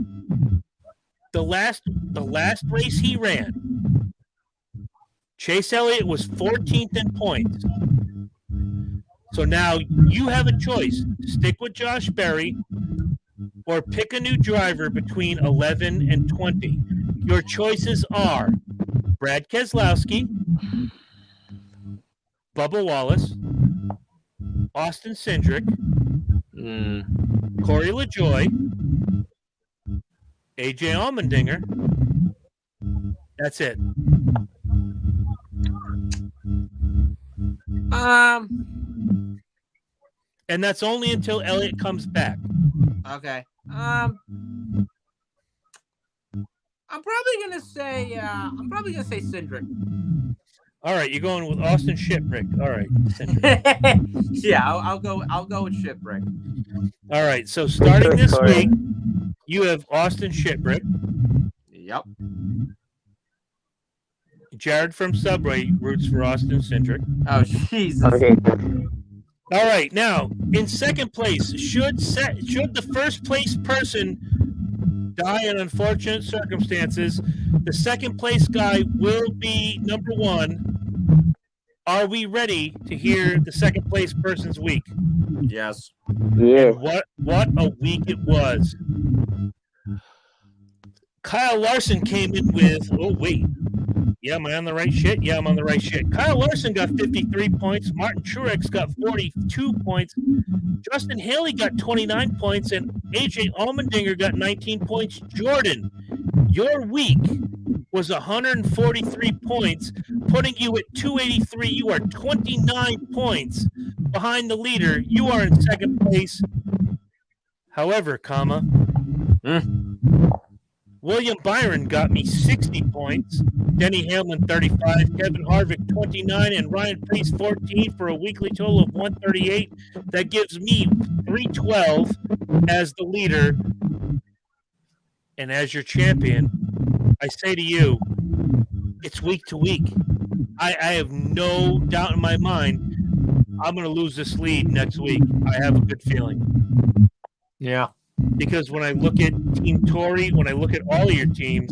the last race he ran, Chase Elliott was 14th in points. So now you have a choice. Stick with Josh Berry or pick a new driver between 11 and 20. Your choices are Brad Keselowski, Bubba Wallace, Austin Cindric, Corey LaJoie, AJ Allmendinger. That's it. And that's only until Elliott comes back. Okay. I'm probably gonna say Cindric. All right, you're going with Austin Shipwreck. All right. Yeah, I'll go with Shipwreck. All right. So starting choice, this Corey. week, you have Austin Shipwreck. Yep. Jared from Subway roots for Austin Cindric. Oh Jesus. Okay. All right. Now, in second place, should the first place person die in unfortunate circumstances, the second place guy will be number one. Are we ready to hear the second place person's week? Yes. Yes. And what a week it was. Kyle Larson came in with, oh, wait. Yeah, am I on the right shit? Yeah, I'm on the right shit. Kyle Larson got 53 points. Martin Truex got 42 points. Justin Haley got 29 points. And AJ Allmendinger got 19 points. Jordan, your week was 143 points, putting you at 283. You are 29 points behind the leader. You are in second place. However, William Byron got me 60 points. Denny Hamlin 35, Kevin Harvick 29, and Ryan Preece 14 for a weekly total of 138. That gives me 312 as the leader. And as your champion, I say to you, it's week to week. I have no doubt in my mind I'm going to lose this lead next week. I have a good feeling. Yeah. Because when I look at Team Tory, when I look at all of your teams,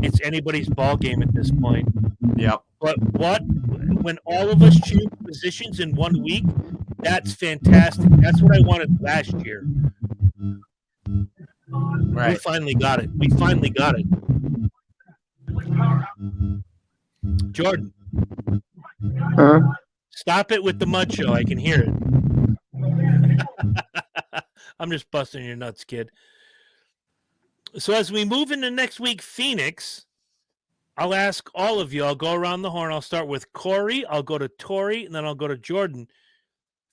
it's anybody's ball game at this point. Yep. But when all of us choose positions in 1 week, that's fantastic. That's what I wanted last year. Right. We finally got it. Jordan, stop it with the mud show. I can hear it. I'm just busting your nuts, kid. So as we move into next week, Phoenix, I'll ask all of you. I'll go around the horn. I'll start with Corey. I'll go to Tori, and then I'll go to Jordan.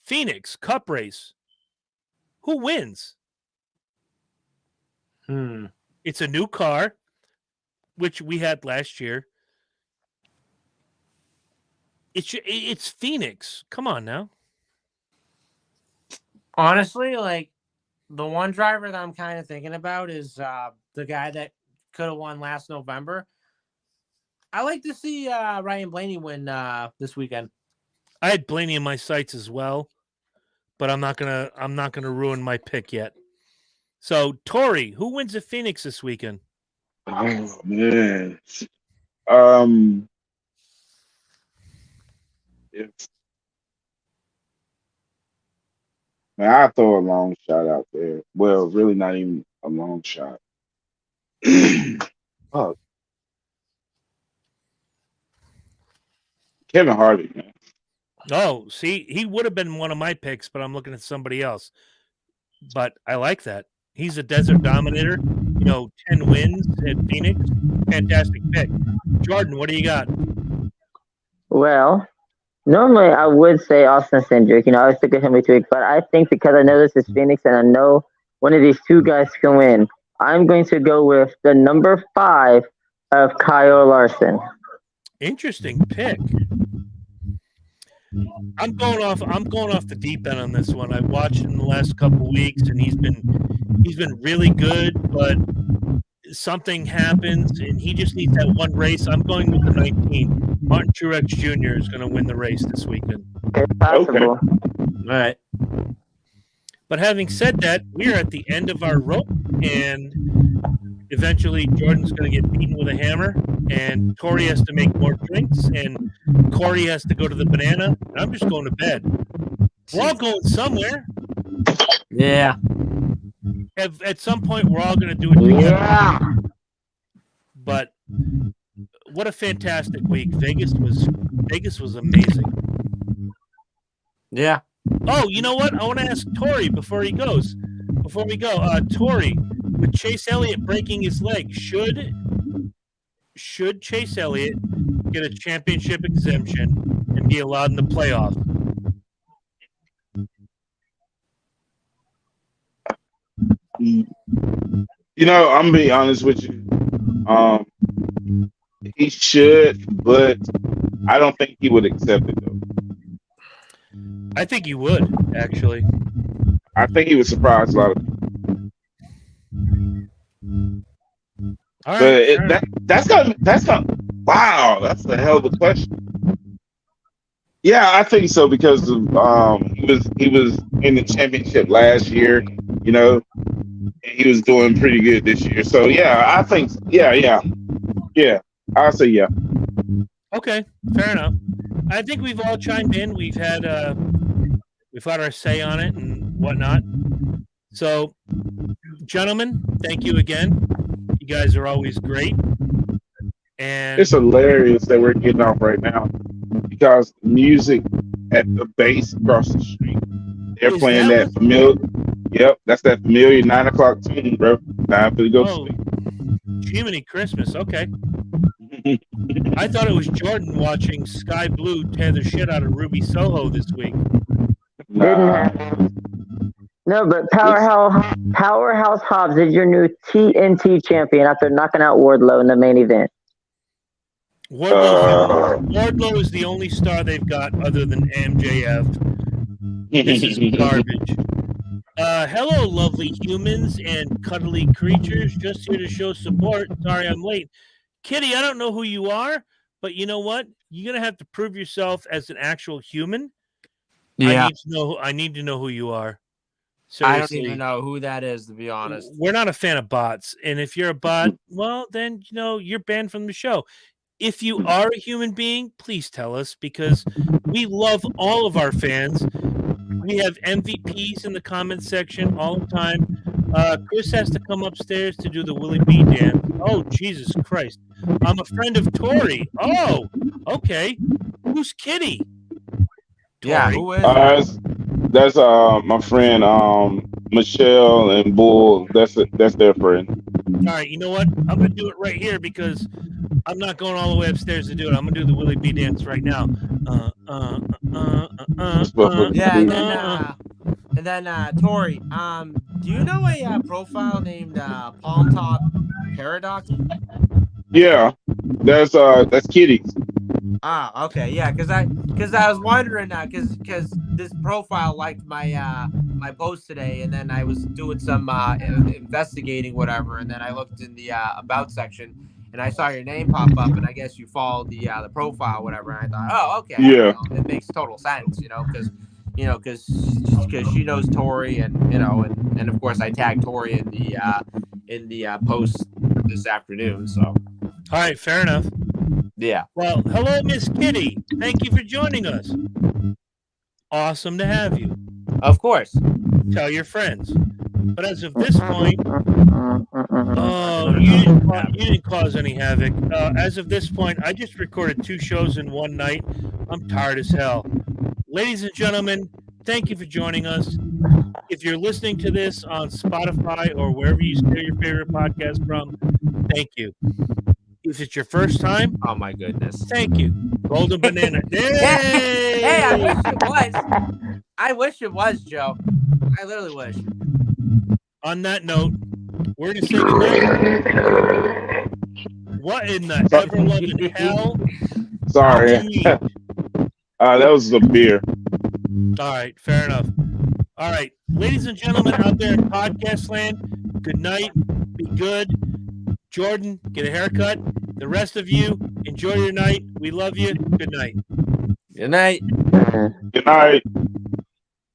Phoenix, Cup race. Who wins? It's a new car, which we had last year. It's Phoenix. Come on now. Honestly, like, the one driver that I'm kind of thinking about is the guy that could have won last November. I like to see Ryan Blaney win this weekend. I had Blaney in my sights as well, but I'm not gonna ruin my pick yet. So Tori, who wins at Phoenix this weekend? Oh man. Man, I'll throw a long shot out there. Well, really not even a long shot. Oh. Kevin Harvick, man. Oh, see, he would have been one of my picks, but I'm looking at somebody else. But I like that. He's a desert dominator. 10 wins at Phoenix. Fantastic pick. Jordan, what do you got? Well, normally I would say Austin Cindric. I was thinking him this week, but I think because I know this is Phoenix and I know one of these two guys can win, I'm going to go with the number 5 of Kyle Larson. Interesting pick. I'm going off the deep end on this one. I've watched him the last couple of weeks, and he's been really good, but something happens, and he just needs that one race. I'm going with the 19. Martin Truex Jr. is going to win the race this weekend. It's possible. All right. But having said that, we are at the end of our rope, and eventually Jordan's going to get beaten with a hammer, and Tori has to make more drinks, and Corey has to go to the banana, and I'm just going to bed. We're all going somewhere. Yeah. At some point, we're all going to do it together. Yeah. But what a fantastic week. Vegas was amazing. Yeah. Oh, you know what? I want to ask Tori before we go. Tori, with Chase Elliott breaking his leg, should Chase Elliott get a championship exemption and be allowed in the playoff? I'm gonna be honest with you. He should, but I don't think he would accept it though. I think you would actually. I think he would surprise a lot of people. All But right, that's not. Wow, that's a hell of a question. Yeah, I think so because of he was in the championship last year, you know, and he was doing pretty good this year. So yeah, I think yeah. I'll say yeah. Okay, fair enough. I think we've all chimed in. We've had our say on it and whatnot. So, gentlemen, thank you again. You guys are always great. And It's hilarious that we're getting off right now because the music at the base across the street, they're Is playing that that familiar. Yep, that's that familiar 9 o'clock tune, bro. Time for to go to oh, sleep. Jiminy Christmas. Okay. I thought it was Jordan watching Sky Blue tear the shit out of Ruby Soho this week. Didn't happen. No, but Powerhouse Hobbs is your new TNT champion after knocking out Wardlow in the main event. Wardlow is the only star they've got other than MJF. This is garbage. Hello, lovely humans and cuddly creatures. Just here to show support. Sorry I'm late. Kitty, I don't know who you are, but you know what? You're going to have to prove yourself as an actual human. Yeah. I need to know who you are. I don't Seriously. even know who that is, to be honest. We're not a fan of bots. And if you're a bot, well, then, you're banned from the show. If you are a human being, please tell us because we love all of our fans. We have MVPs in the comments section all the time. Chris has to come upstairs to do the Willie B dance. Oh, Jesus Christ. I'm a friend of Tori. Oh, okay. Who's Kitty? Yeah, Tori. who is That's my friend Michelle and Bull. That's their friend. All right, you know what? I'm going to do it right here because I'm not going all the way upstairs to do it. I'm going to do the Willie B dance right now. Yeah, and then Tori, do you know a profile named Palm Top Paradox? Yeah, that's Kitty's. Ah, okay, yeah, because I was wondering because this profile liked my my post today, and then I was doing some investigating whatever, and then I looked in the about section, and I saw your name pop up, and I guess you followed the profile, whatever, and I thought, oh, okay, Yeah, it makes total sense, because she knows Tori, and and of course I tagged Tori in the post this afternoon, so. All right, fair enough. Yeah. Well, hello, Miss Kitty. Thank you for joining us. Awesome to have you. Of course. Tell your friends. But as of this point, oh, you didn't cause any havoc. As of this point, I just recorded 2 shows in one night. I'm tired as hell. Ladies and gentlemen, thank you for joining us. If you're listening to this on Spotify or wherever you steal your favorite podcast from, thank you. If it's your first time, oh my goodness, thank you. Golden Banana. Hey! Hey, I wish it was. I wish it was, Joe. I literally wish. On that note, we're gonna say goodnight. What in the ever-loving hell? Sorry. That was a beer. All right, fair enough. All right, ladies and gentlemen out there in podcast land, good night. Be good. Jordan, get a haircut. The rest of you, enjoy your night. We love you. Good night. Good night. Good night.